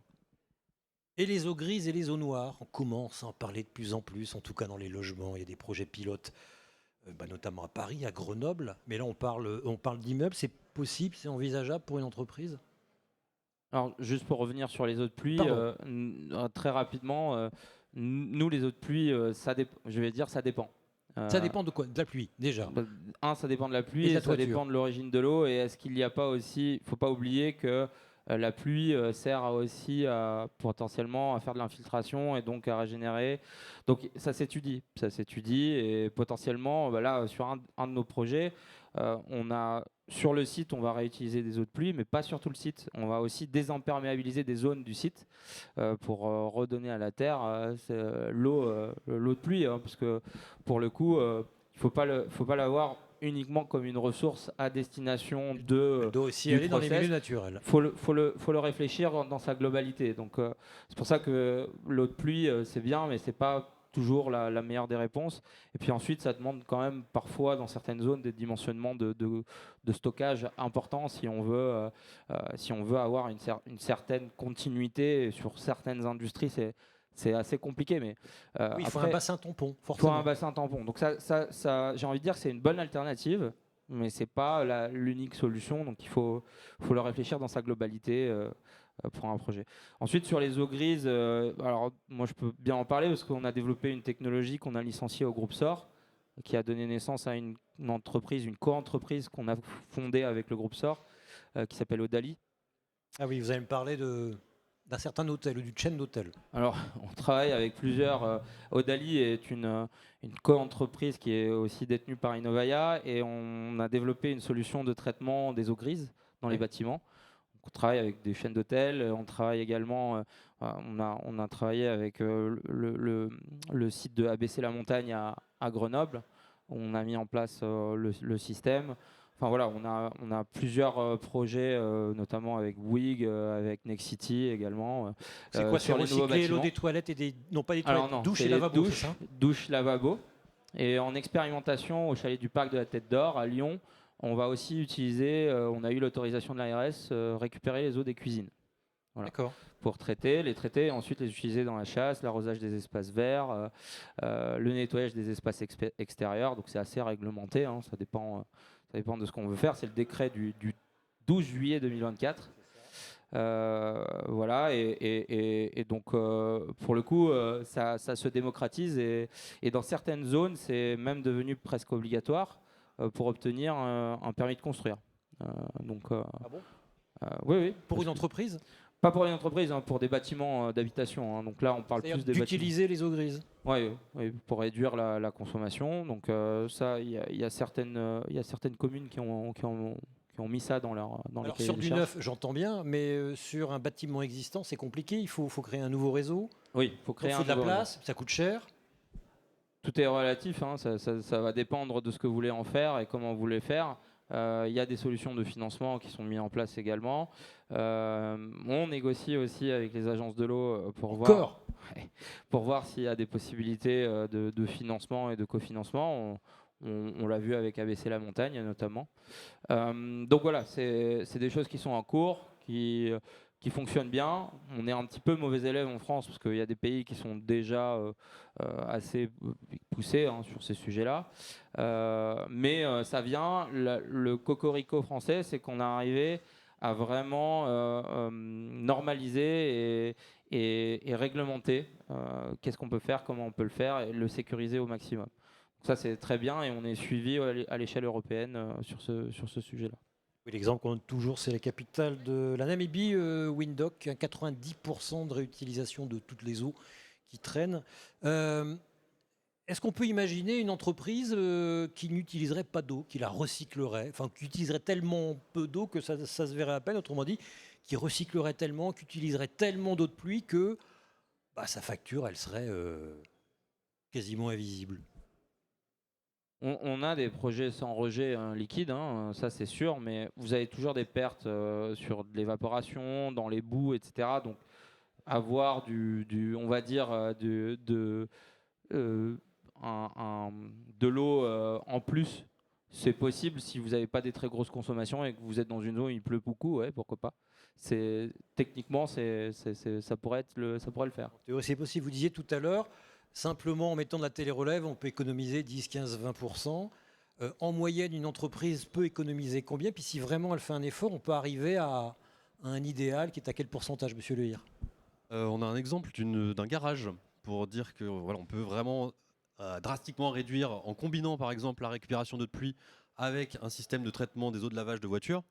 Et les eaux grises et les eaux noires, on commence à en parler de plus en plus, en tout cas dans les logements. Il y a des projets pilotes, notamment à Paris, à Grenoble. Mais là, on parle d'immeubles. C'est possible, c'est envisageable pour une entreprise? Alors, juste pour revenir sur les eaux de pluie, Pardon. très rapidement, nous, les eaux de pluie, je vais dire, ça dépend. Ça dépend de quoi? De la pluie, déjà. Ça dépend de la Et pluie, de la ça toiture. dépend de l'origine de l'eau. Et est-ce qu'il n'y a pas aussi, il ne faut pas oublier que la pluie sert aussi potentiellement à faire de l'infiltration et donc à régénérer. Donc ça s'étudie, et potentiellement, là, sur un de nos projets, sur le site, on va réutiliser des eaux de pluie, mais pas sur tout le site. On va aussi désimperméabiliser des zones du site pour redonner à la terre l'eau de pluie, hein, parce que pour le coup, il faut pas l'avoir uniquement comme une ressource à destination Elle doit aussi du aller dans les process. milieux naturels. Faut le réfléchir dans sa globalité. Donc c'est pour ça que l'eau de pluie c'est bien, mais c'est pas toujours la meilleure des réponses. Et puis ensuite, ça demande quand même parfois dans certaines zones des dimensionnements de stockage importants si on veut avoir une certaine continuité sur certaines industries. C'est assez compliqué, mais Oui, il faut après, un bassin tampon, il faut forcément. un bassin tampon. Donc ça, j'ai envie de dire que c'est une bonne alternative, mais c'est pas l'unique solution. Donc il faut le réfléchir dans sa globalité pour un projet. Ensuite, sur les eaux grises, alors moi je peux bien en parler parce qu'on a développé une technologie qu'on a licenciée au groupe SOR, qui a donné naissance à une entreprise, une co-entreprise qu'on a fondée avec le groupe SOR, qui s'appelle Odali. Ah oui, vous allez me parler d'un certain hôtel ou d'une chaîne d'hôtels. Alors, on travaille avec plusieurs. Odali est une co-entreprise qui est aussi détenue par Innovaya et on a développé une solution de traitement des eaux grises dans les Oui. bâtiments. Donc, on travaille avec des chaînes d'hôtels. On travaille également. On a travaillé avec le site de ABC La Montagne à Grenoble. On a mis en place le système. Enfin voilà, on a plusieurs projets, notamment avec Bouygues, avec Nexity également. C'est quoi? C'est sur les nouveaux recycler l'eau bâtiments. des toilettes et des... Non, pas des Alors toilettes, non, douche c'est et lavabo, c'est douche, ça? douche, lavabo. Et en expérimentation au chalet du Parc de la Tête d'Or à Lyon, on va aussi utiliser, on a eu l'autorisation de l'ARS, récupérer les eaux des cuisines. Voilà. D'accord. Pour les traiter et ensuite les utiliser dans la chasse, l'arrosage des espaces verts, le nettoyage des espaces extérieurs. Donc c'est assez réglementé, hein, ça dépend de ce qu'on veut faire. C'est le décret du 12 juillet 2024. Voilà, et donc pour le coup, ça se démocratise et dans certaines zones, c'est même devenu presque obligatoire pour obtenir un permis de construire. Donc, Ah bon? oui, oui. Pour une entreprise? Pas pour une entreprise, hein, pour des bâtiments d'habitation. Hein. Donc là, on parle C'est-à-dire plus des bâtiments. d'utiliser les eaux grises. Oui, pour réduire la consommation. Donc ça, il y a certaines communes qui ont mis ça dans les Alors cahiers sur des du charges. neuf, j'entends bien, mais sur un bâtiment existant, c'est compliqué. Il faut créer un nouveau réseau. Oui, il faut Il créer faut un de la nouveau réseau. place, ça coûte cher. Tout est relatif, hein, ça va dépendre de ce que vous voulez en faire et comment vous voulez faire. Il y a des solutions de financement qui sont mises en place également. On négocie aussi avec les agences de l'eau pour voir s'il y a des possibilités de financement et de cofinancement. On l'a vu avec ABC La Montagne notamment. Donc voilà, c'est des choses qui sont en cours, qui fonctionnent bien. On est un petit peu mauvais élève en France parce qu'il y a des pays qui sont déjà assez poussés hein, sur ces sujets-là. Mais ça vient, le cocorico français, c'est qu'on est arrivé à vraiment normaliser et réglementer qu'est-ce qu'on peut faire, comment on peut le faire et le sécuriser au maximum. Donc ça, c'est très bien et on est suivi à l'échelle européenne sur ce sujet-là. Oui, l'exemple qu'on donne toujours, c'est la capitale de la Namibie, Windhoek, 90% de réutilisation de toutes les eaux qui traînent. Est-ce qu'on peut imaginer une entreprise qui n'utiliserait pas d'eau, qui la recyclerait, enfin qui utiliserait tellement peu d'eau que ça se verrait à peine, autrement dit, qui recyclerait tellement, qui utiliserait tellement d'eau de pluie que sa facture, elle serait quasiment invisible? On a des projets sans rejet liquide, hein, ça c'est sûr, mais vous avez toujours des pertes sur de l'évaporation, dans les boues, etc. Donc avoir on va dire, de l'eau en plus C'est possible si vous n'avez pas des très grosses consommations et que vous êtes dans une zone où il pleut beaucoup, ouais, pourquoi pas. Techniquement, ça pourrait le faire. C'est possible. Vous disiez tout à l'heure, simplement en mettant de la télé-relève, on peut économiser 10, 15, 20%. En moyenne, une entreprise peut économiser combien? Puis si vraiment elle fait un effort, on peut arriver à un idéal qui est à quel pourcentage, monsieur Le Hir? On a un exemple d'un garage pour dire que voilà, on peut vraiment drastiquement réduire en combinant par exemple la récupération d'eau de pluie avec un système de traitement des eaux de lavage de voiture.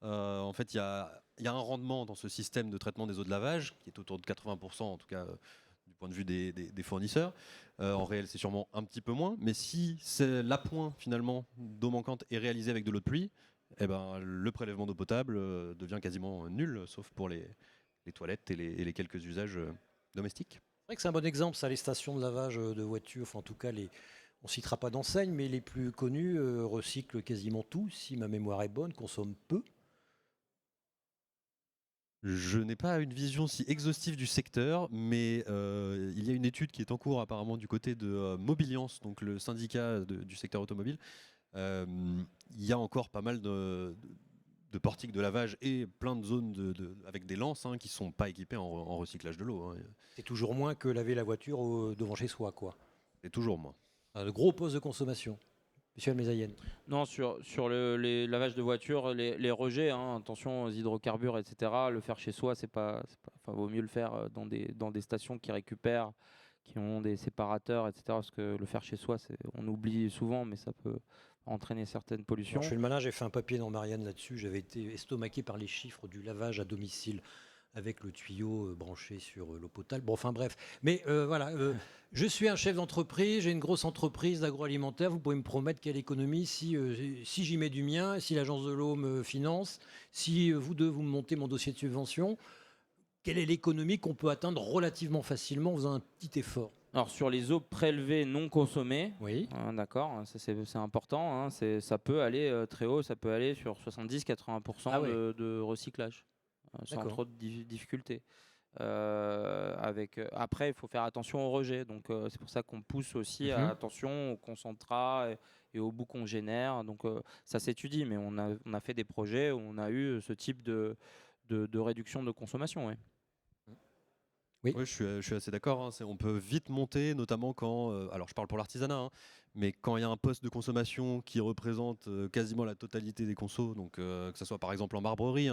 En fait, il y a un rendement dans ce système de traitement des eaux de lavage qui est autour de 80% en tout cas du point de vue des fournisseurs. En réel, c'est sûrement un petit peu moins, mais si l'appoint finalement d'eau manquante est réalisé avec de l'eau de pluie, eh ben, le prélèvement d'eau potable devient quasiment nul, sauf pour les toilettes et les quelques usages domestiques. C'est vrai que c'est un bon exemple, ça, les stations de lavage de voitures, enfin en tout cas, on ne citera pas d'enseigne, mais les plus connues recyclent quasiment tout, si ma mémoire est bonne, consomment peu. Je n'ai pas une vision si exhaustive du secteur, mais il y a une étude qui est en cours apparemment du côté de Mobiliance, donc le syndicat du secteur automobile. Il y a encore pas mal de portiques de lavage et plein de zones avec des lances qui ne sont pas équipées en recyclage de l'eau. C'est toujours moins que laver la voiture devant chez soi, quoi. C'est toujours moins. Le gros poste de consommation. Monsieur Almezayen. Non, sur les lavages de voitures, les rejets, attention aux hydrocarbures, etc. Le faire chez soi, vaut mieux le faire dans des stations qui récupèrent, qui ont des séparateurs, etc. Parce que le faire chez soi, on oublie souvent, mais ça peut entraîner certaines pollutions. Alors, je suis le malin, j'ai fait un papier dans Marianne là-dessus. J'avais été estomaqué par les chiffres du lavage à domicile avec le tuyau branché sur l'eau potable. Bon, enfin bref. Mais voilà, je suis un chef d'entreprise, j'ai une grosse entreprise d'agroalimentaire. Vous pouvez me promettre quelle économie si j'y mets du mien, si l'agence de l'eau me finance, si vous deux, vous me montez mon dossier de subvention. Quelle est l'économie qu'on peut atteindre relativement facilement en faisant un petit effort? Alors sur les eaux prélevées non consommées, oui. D'accord, ça c'est important, ça peut aller très haut, ça peut aller sur 70-80% de recyclage, sans trop de difficultés. Après, il faut faire attention au rejet, donc c'est pour ça qu'on pousse aussi à attention au concentrat et au bout qu'on génère. Donc ça s'étudie, mais on a fait des projets où on a eu ce type de réduction de consommation. Ouais. Oui, je suis assez d'accord. On peut vite monter, notamment quand, alors je parle pour l'artisanat, mais quand il y a un poste de consommation qui représente quasiment la totalité des consos, donc que ce soit par exemple en marbrerie,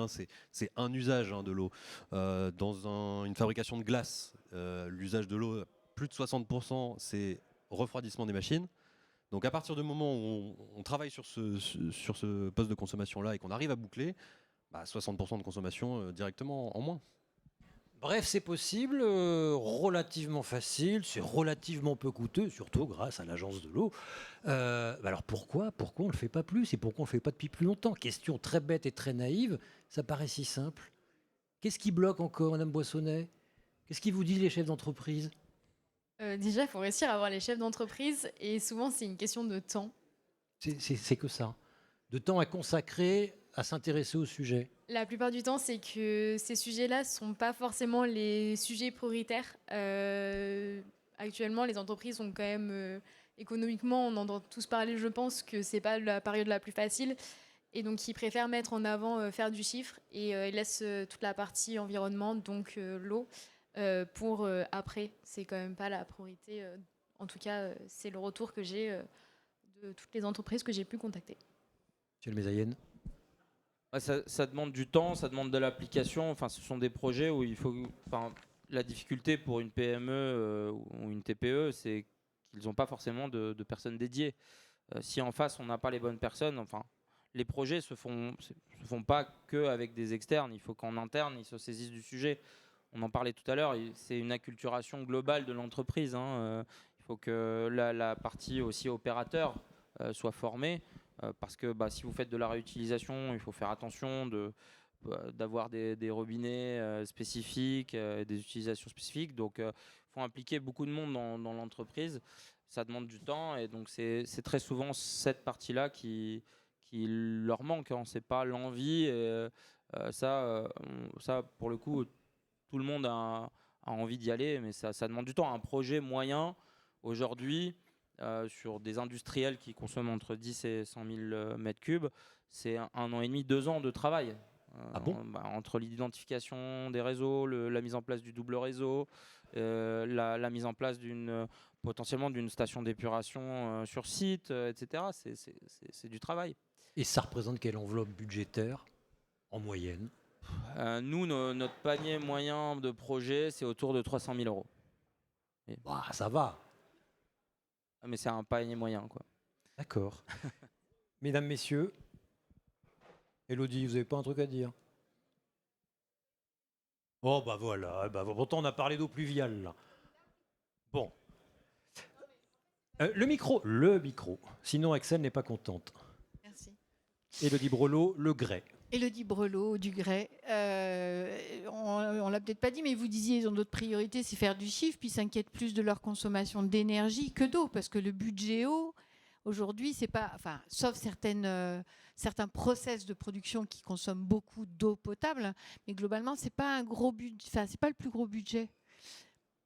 c'est un usage de l'eau. Dans une fabrication de glace, l'usage de l'eau, plus de 60%, c'est refroidissement des machines. Donc à partir du moment où on travaille sur ce poste de consommation-là et qu'on arrive à boucler, 60% de consommation directement en moins. Bref, c'est possible, relativement facile, c'est relativement peu coûteux, surtout grâce à l'agence de l'eau. Alors pourquoi on ne le fait pas plus et pourquoi on ne le fait pas depuis plus longtemps? Question très bête et très naïve, ça paraît si simple. Qu'est-ce qui bloque encore, Madame Boissonnet? Qu'est-ce qui vous disent les chefs d'entreprise? Déjà, il faut réussir à avoir les chefs d'entreprise et souvent, c'est une question de temps. C'est que ça. De temps à consacrer à s'intéresser au sujet. La plupart du temps, c'est que ces sujets-là ne sont pas forcément les sujets prioritaires. Actuellement, les entreprises ont quand même, économiquement, on entend tous parler, je pense, que ce n'est pas la période la plus facile. Et donc, ils préfèrent mettre en avant, faire du chiffre et ils laissent toute la partie environnement, donc l'eau, pour après. C'est quand même pas la priorité. En tout cas, c'est le retour que j'ai de toutes les entreprises que j'ai pu contacter. Monsieur le Mézaïen. Ça demande du temps, ça demande de l'application. Enfin, ce sont des projets où il faut. Enfin, la difficulté pour une PME ou une TPE, c'est qu'ils n'ont pas forcément de personnes dédiées. Si en face on n'a pas les bonnes personnes, enfin, les projets se font pas que avec des externes. Il faut qu'en interne ils se saisissent du sujet. On en parlait tout à l'heure. C'est une acculturation globale de l'entreprise. Il faut que la partie aussi opérateur soit formée. Parce que si vous faites de la réutilisation, il faut faire attention d'avoir des robinets spécifiques, des utilisations spécifiques. Donc, il faut impliquer beaucoup de monde dans l'entreprise. Ça demande du temps et donc c'est très souvent cette partie-là qui leur manque. C'est pas l'envie. Ça, pour le coup, tout le monde a envie d'y aller, mais ça demande du temps. Un projet moyen, aujourd'hui, sur des industriels qui consomment entre 10 et 100 000 mètres cubes, c'est 1 an et demi, 2 ans de travail. Ah bon Entre l'identification des réseaux, la mise en place du double réseau, la mise en place potentiellement d'une station d'épuration sur site, etc. C'est du travail. Et ça représente quelle enveloppe budgétaire en moyenne? Nous, notre panier moyen de projet, c'est autour de 300 000 euros. Bah, ça va. Mais c'est un panier moyen, quoi. D'accord. Mesdames, messieurs, Élodie, vous n'avez pas un truc à dire? Oh, bah voilà. Bah, pourtant, on a parlé d'eau pluviale, là. Bon. Le micro. Sinon, Axel n'est pas contente. Merci. Élodie Brelot, le grès. Élodie Brelot, du grès. On l'a peut-être pas dit, mais vous disiez ils ont d'autres priorités, c'est faire du chiffre, puis s'inquiètent plus de leur consommation d'énergie que d'eau, parce que le budget eau, aujourd'hui, c'est pas, enfin, sauf certains process de production qui consomment beaucoup d'eau potable, mais globalement, c'est pas un gros budget, enfin, c'est pas le plus gros budget.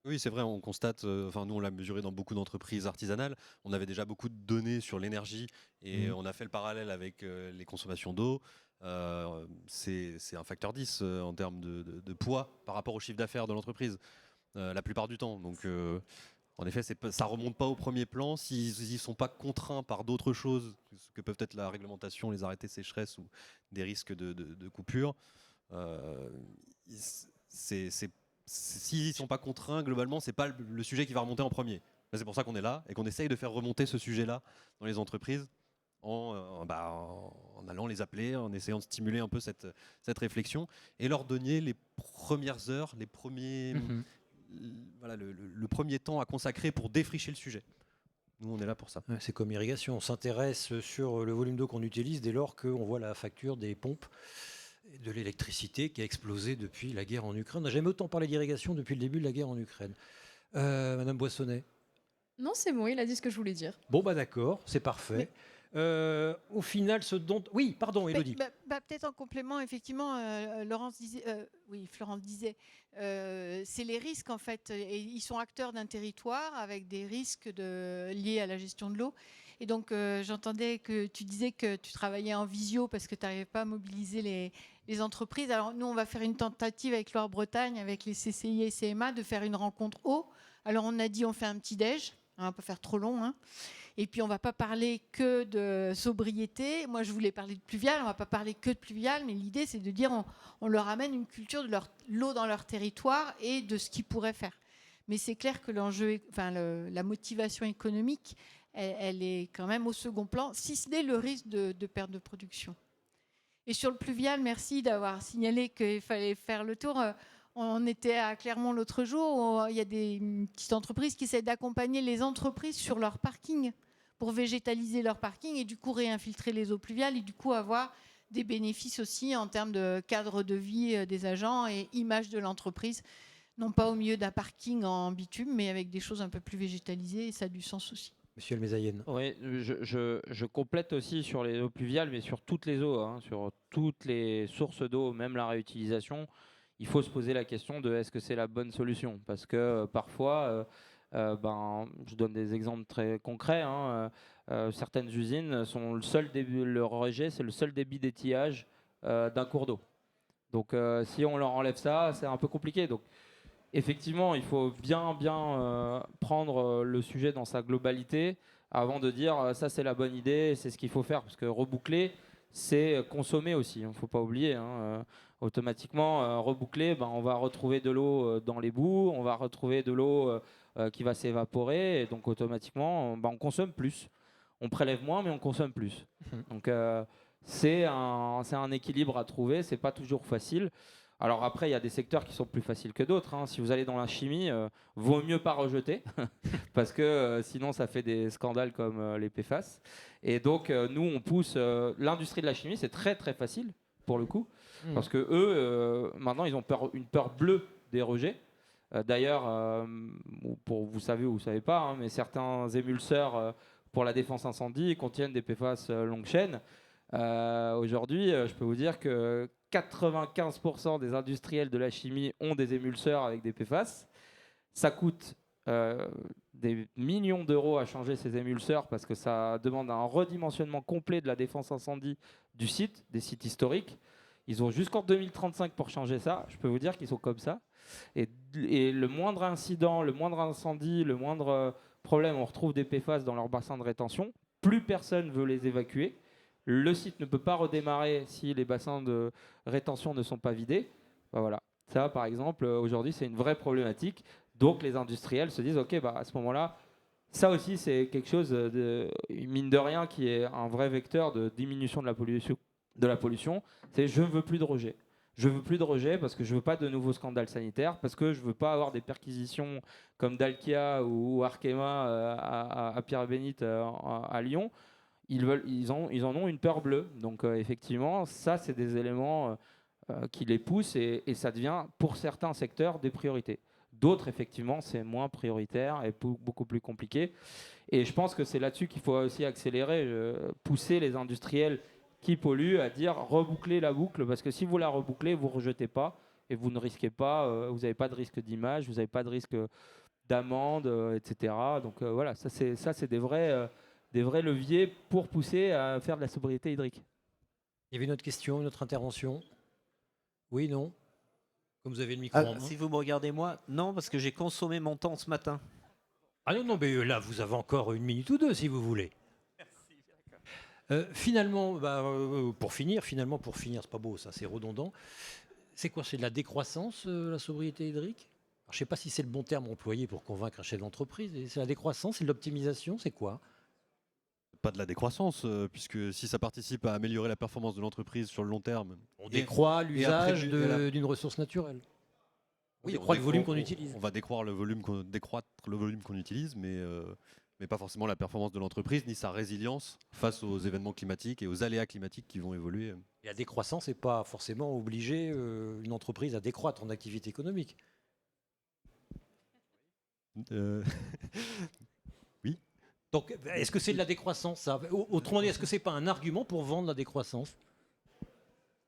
Oui, c'est vrai, on constate, enfin nous on l'a mesuré dans beaucoup d'entreprises artisanales, on avait déjà beaucoup de données sur l'énergie et on a fait le parallèle avec les consommations d'eau. C'est un facteur 10 en termes de poids par rapport au chiffre d'affaires de l'entreprise, la plupart du temps. Donc en effet, ça ne remonte pas au premier plan s'ils ne sont pas contraints par d'autres choses que peuvent être la réglementation, les arrêtés sécheresse ou des risques de coupure. S'ils ne sont pas contraints, globalement, ce n'est pas le sujet qui va remonter en premier. C'est pour ça qu'on est là et qu'on essaye de faire remonter ce sujet-là dans les entreprises en allant les appeler, en essayant de stimuler un peu cette réflexion et leur donner les premières heures, les premiers, le premier temps à consacrer pour défricher le sujet. Nous, on est là pour ça. Ouais, c'est comme irrigation. On s'intéresse sur le volume d'eau qu'on utilise dès lors qu'on voit la facture des pompes et de l'électricité qui a explosé depuis la guerre en Ukraine. On n'a jamais autant parlé d'irrigation depuis le début de la guerre en Ukraine. Madame Boissonnet? Non, c'est bon, il a dit ce que je voulais dire. Bon, bah d'accord, c'est parfait. Au final, ce dont... Oui, pardon, Élodie. Peut-être en complément, effectivement, Florence disait, c'est les risques en fait. Et ils sont acteurs d'un territoire avec des risques liés à la gestion de l'eau. Et donc, j'entendais que tu disais que tu travaillais en visio parce que tu n'arrivais pas à mobiliser les entreprises. Alors, nous, on va faire une tentative avec Loire-Bretagne, avec les CCI et CMA, de faire une rencontre eau. Alors, on a dit, on fait un petit déj. On ne va pas faire trop long. Hein. Et puis, on ne va pas parler que de sobriété. Moi, je voulais parler de pluvial. On ne va pas parler que de pluvial. Mais l'idée, c'est de dire on leur amène une culture de l'eau dans leur territoire et de ce qu'ils pourraient faire. Mais c'est clair que la motivation économique, elle est quand même au second plan, si ce n'est le risque de perte de production. Et sur le pluvial, merci d'avoir signalé qu'il fallait faire le tour. On était à Clermont l'autre jour, où il y a des petites entreprises qui essaient d'accompagner les entreprises sur leur parking pour végétaliser leur parking et du coup réinfiltrer les eaux pluviales et du coup avoir des bénéfices aussi en termes de cadre de vie des agents et image de l'entreprise. Non pas au milieu d'un parking en bitume, mais avec des choses un peu plus végétalisées et ça a du sens aussi. Monsieur Almezaïen. Oui, je complète aussi sur les eaux pluviales, mais sur toutes les eaux, hein, sur toutes les sources d'eau, même la réutilisation. Il faut se poser la question de est-ce que c'est la bonne solution? Parce que parfois, je donne des exemples très concrets. Hein, certaines usines sont leur rejet, c'est le seul débit d'étiage d'un cours d'eau. Donc, si on leur enlève ça, c'est un peu compliqué. Donc, effectivement, il faut bien prendre le sujet dans sa globalité avant de dire ça c'est la bonne idée, c'est ce qu'il faut faire. Parce que reboucler, c'est consommer aussi, il ne faut pas oublier. Hein. Automatiquement, reboucler, on va retrouver de l'eau dans les boues, on va retrouver de l'eau qui va s'évaporer, et donc automatiquement, on consomme plus. On prélève moins, mais on consomme plus. Donc c'est un équilibre à trouver, c'est pas toujours facile. Alors après, il y a des secteurs qui sont plus faciles que d'autres. Hein. Si vous allez dans la chimie, vaut mieux pas rejeter, parce que sinon ça fait des scandales comme les PFAS. Et donc nous, on pousse l'industrie de la chimie, c'est très très facile pour le coup, parce que eux, maintenant, ils ont une peur bleue des rejets. D'ailleurs, vous savez ou vous savez pas, hein, mais certains émulseurs pour la défense incendie contiennent des PFAS longue chaîne. Aujourd'hui, je peux vous dire que 95% des industriels de la chimie ont des émulseurs avec des PFAS. Ça coûte des millions d'euros à changer ces émulseurs parce que ça demande un redimensionnement complet de la défense incendie du site, des sites historiques. Ils ont jusqu'en 2035 pour changer ça. Je peux vous dire qu'ils sont comme ça. Et le moindre incident, le moindre incendie, le moindre problème, on retrouve des PFAS dans leur bassin de rétention. Plus personne veut les évacuer. Le site ne peut pas redémarrer si les bassins de rétention ne sont pas vidés. Ben voilà. Ça, par exemple, aujourd'hui, c'est une vraie problématique. Donc, les industriels se disent, OK, bah, à ce moment-là, ça aussi, c'est quelque chose, mine de rien, qui est un vrai vecteur de diminution de la pollution. C'est je ne veux plus de rejet. Je ne veux plus de rejet parce que je ne veux pas de nouveaux scandales sanitaires, parce que je ne veux pas avoir des perquisitions comme Dalkia ou Arkema à Pierre-Bénite à Lyon. Ils en ont une peur bleue. Donc, effectivement, ça, c'est des éléments qui les poussent et ça devient, pour certains secteurs, des priorités. D'autres, effectivement, c'est moins prioritaire et beaucoup plus compliqué. Et je pense que c'est là-dessus qu'il faut aussi accélérer, pousser les industriels qui polluent à dire reboucler la boucle, parce que si vous la rebouclez, vous ne rejetez pas et vous ne risquez pas, vous n'avez pas de risque d'image, vous n'avez pas de risque d'amende, etc. Donc voilà, ça c'est des vrais leviers pour pousser à faire de la sobriété hydrique. Il y avait une autre question, une autre intervention? Oui, non? Comme vous avez le micro en main. Si vous me regardez moi, non, parce que j'ai consommé mon temps ce matin. Ah non, mais là, vous avez encore une minute ou deux, si vous voulez. Finalement, pour finir, c'est pas beau, ça, c'est redondant. C'est quoi? C'est de la décroissance, la sobriété hydrique? Alors, je ne sais pas si c'est le bon terme employé pour convaincre un chef d'entreprise. C'est la décroissance, c'est de l'optimisation, c'est quoi? Pas de la décroissance, puisque si ça participe à améliorer la performance de l'entreprise sur le long terme. On décroît l'usage d'une ressource naturelle. Oui, on décroît le volume qu'on utilise. On va décroître le volume qu'on utilise, mais pas forcément la performance de l'entreprise, ni sa résilience face aux événements climatiques et aux aléas climatiques qui vont évoluer. Et la décroissance n'est pas forcément obliger une entreprise à décroître en activité économique. Oui. Donc, est-ce que c'est de la décroissance, ça? Autrement dit, est-ce que c'est pas un argument pour vendre la décroissance?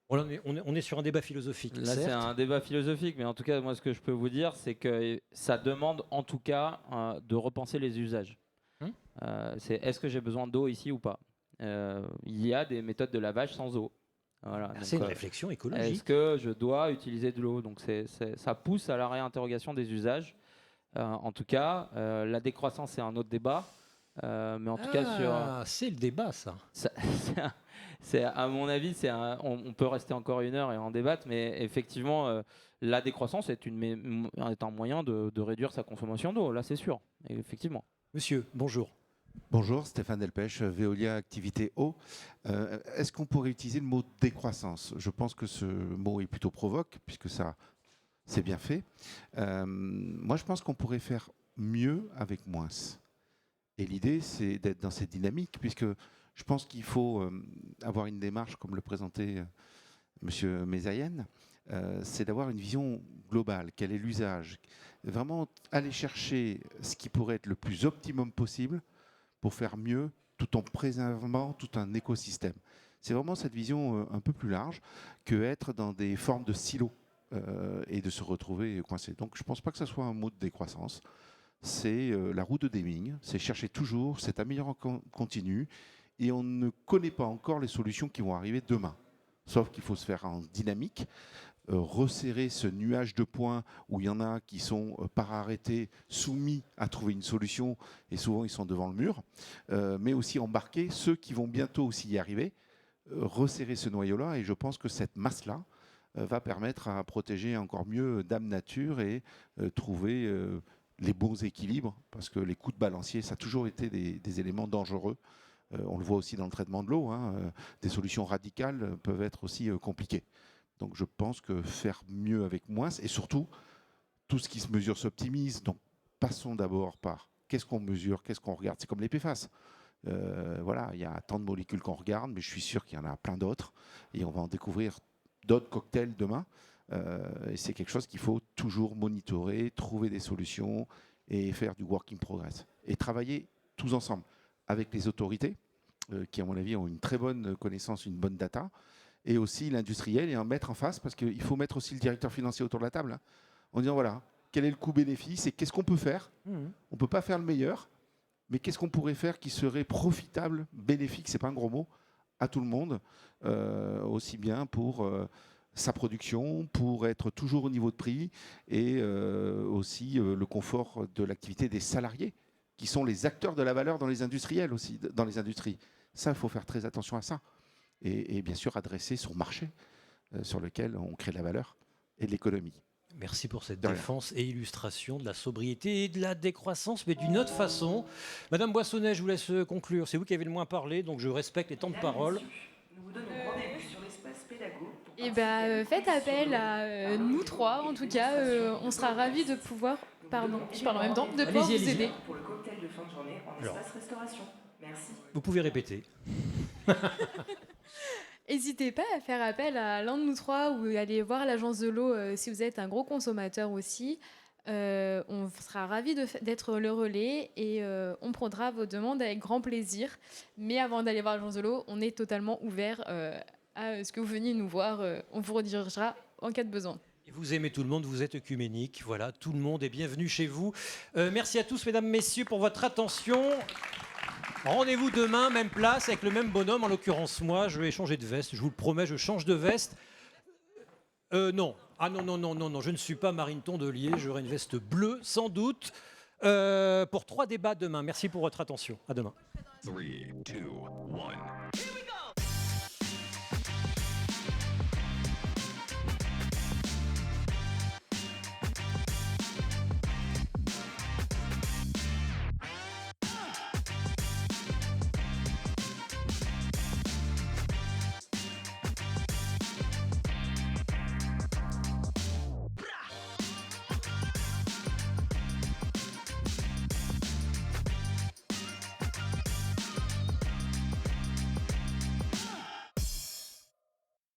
On est sur un débat philosophique. Là, c'est un débat philosophique, mais en tout cas, moi, ce que je peux vous dire, c'est que ça demande, en tout cas, de repenser les usages. C'est est-ce que j'ai besoin d'eau ici ou pas? Il y a des méthodes de lavage sans eau. Voilà. C'est une réflexion écologique. Est-ce que je dois utiliser de l'eau? Donc, ça pousse à la réinterrogation des usages. En tout cas, la décroissance, c'est un autre débat. Mais en tout cas, c'est le débat, ça. À mon avis, on peut rester encore une heure et en débattre, mais effectivement, la décroissance est un moyen de réduire sa consommation d'eau. Là, c'est sûr. Et effectivement. Monsieur, bonjour. Bonjour, Stéphane Delpech, Veolia Activité Eau. Est-ce qu'on pourrait utiliser le mot décroissance? Je pense que ce mot est plutôt provoque, puisque ça, c'est bien fait. Moi, je pense qu'on pourrait faire mieux avec moins. Et l'idée, c'est d'être dans cette dynamique, puisque je pense qu'il faut avoir une démarche, comme le présentait M. Mezayen, c'est d'avoir une vision globale. Quel est l'usage? Vraiment aller chercher ce qui pourrait être le plus optimum possible pour faire mieux, tout en préservant tout un écosystème. C'est vraiment cette vision un peu plus large que être dans des formes de silos et de se retrouver coincé. Donc je ne pense pas que ce soit un mot de décroissance. C'est la roue de Deming, c'est chercher toujours cette amélioration continue et on ne connaît pas encore les solutions qui vont arriver demain. Sauf qu'il faut se faire en dynamique, resserrer ce nuage de points où il y en a qui sont par arrêté soumis à trouver une solution et souvent ils sont devant le mur, mais aussi embarquer ceux qui vont bientôt aussi y arriver, resserrer ce noyau-là et je pense que cette masse-là va permettre à protéger encore mieux Dame Nature et trouver les bons équilibres parce que les coups de balancier, ça a toujours été des éléments dangereux. On le voit aussi dans le traitement de l'eau, des solutions radicales peuvent être aussi compliquées. Donc je pense que faire mieux avec moins, et surtout, tout ce qui se mesure s'optimise. Donc passons d'abord par qu'est-ce qu'on mesure, qu'est-ce qu'on regarde. C'est comme les PFAS. Voilà, il y a tant de molécules qu'on regarde, mais je suis sûr qu'il y en a plein d'autres. Et on va en découvrir d'autres cocktails demain. Et c'est quelque chose qu'il faut toujours monitorer, trouver des solutions et faire du work in progress. Et travailler tous ensemble avec les autorités, qui à mon avis ont une très bonne connaissance, une bonne data, et aussi l'industriel et en mettre en face, parce qu'il faut mettre aussi le directeur financier autour de la table, en disant voilà, quel est le coût-bénéfice et qu'est-ce qu'on peut faire. Mhm. On ne peut pas faire le meilleur, mais qu'est-ce qu'on pourrait faire qui serait profitable, bénéfique, c'est pas un gros mot, à tout le monde, aussi bien pour sa production, pour être toujours au niveau de prix et aussi le confort de l'activité des salariés, qui sont les acteurs de la valeur dans les industriels aussi, dans les industries. Ça, il faut faire très attention à ça. Et bien sûr, adresser son marché sur lequel on crée de la valeur et de l'économie. Merci pour cette De rien. défense et illustration de la sobriété et de la décroissance, mais d'une autre façon. Madame Boissonnet, je vous laisse conclure. C'est vous qui avez le moins parlé, donc je respecte les temps de parole. Nous vous donnons rendez-vous sur l'espace pédago. Et faites appel à nous trois, en tout cas, on sera ravis de pouvoir, pardon, je parle en même temps, de pouvoir vous Allez-y. aider. Pour le cocktail de fin de journée en Alors. espace restauration. Merci. Vous pouvez répéter. N'hésitez pas à faire appel à l'un de nous trois ou aller voir l'agence de l'eau si vous êtes un gros consommateur aussi. On sera ravis d'être le relais et on prendra vos demandes avec grand plaisir. Mais avant d'aller voir l'agence de l'eau, on est totalement ouvert à ce que vous veniez nous voir. On vous redirigera en cas de besoin. Et vous aimez tout le monde, vous êtes œcuménique. Voilà, tout le monde est bienvenu chez vous. Merci à tous, mesdames, messieurs, pour votre attention. Rendez-vous demain, même place, avec le même bonhomme. En l'occurrence, moi, je vais changer de veste. Je vous le promets, je change de veste. Non. Ah non, je ne suis pas Marine Tondelier. J'aurai une veste bleue, sans doute, pour 3 débats demain. Merci pour votre attention. À demain. 3, 2, 1.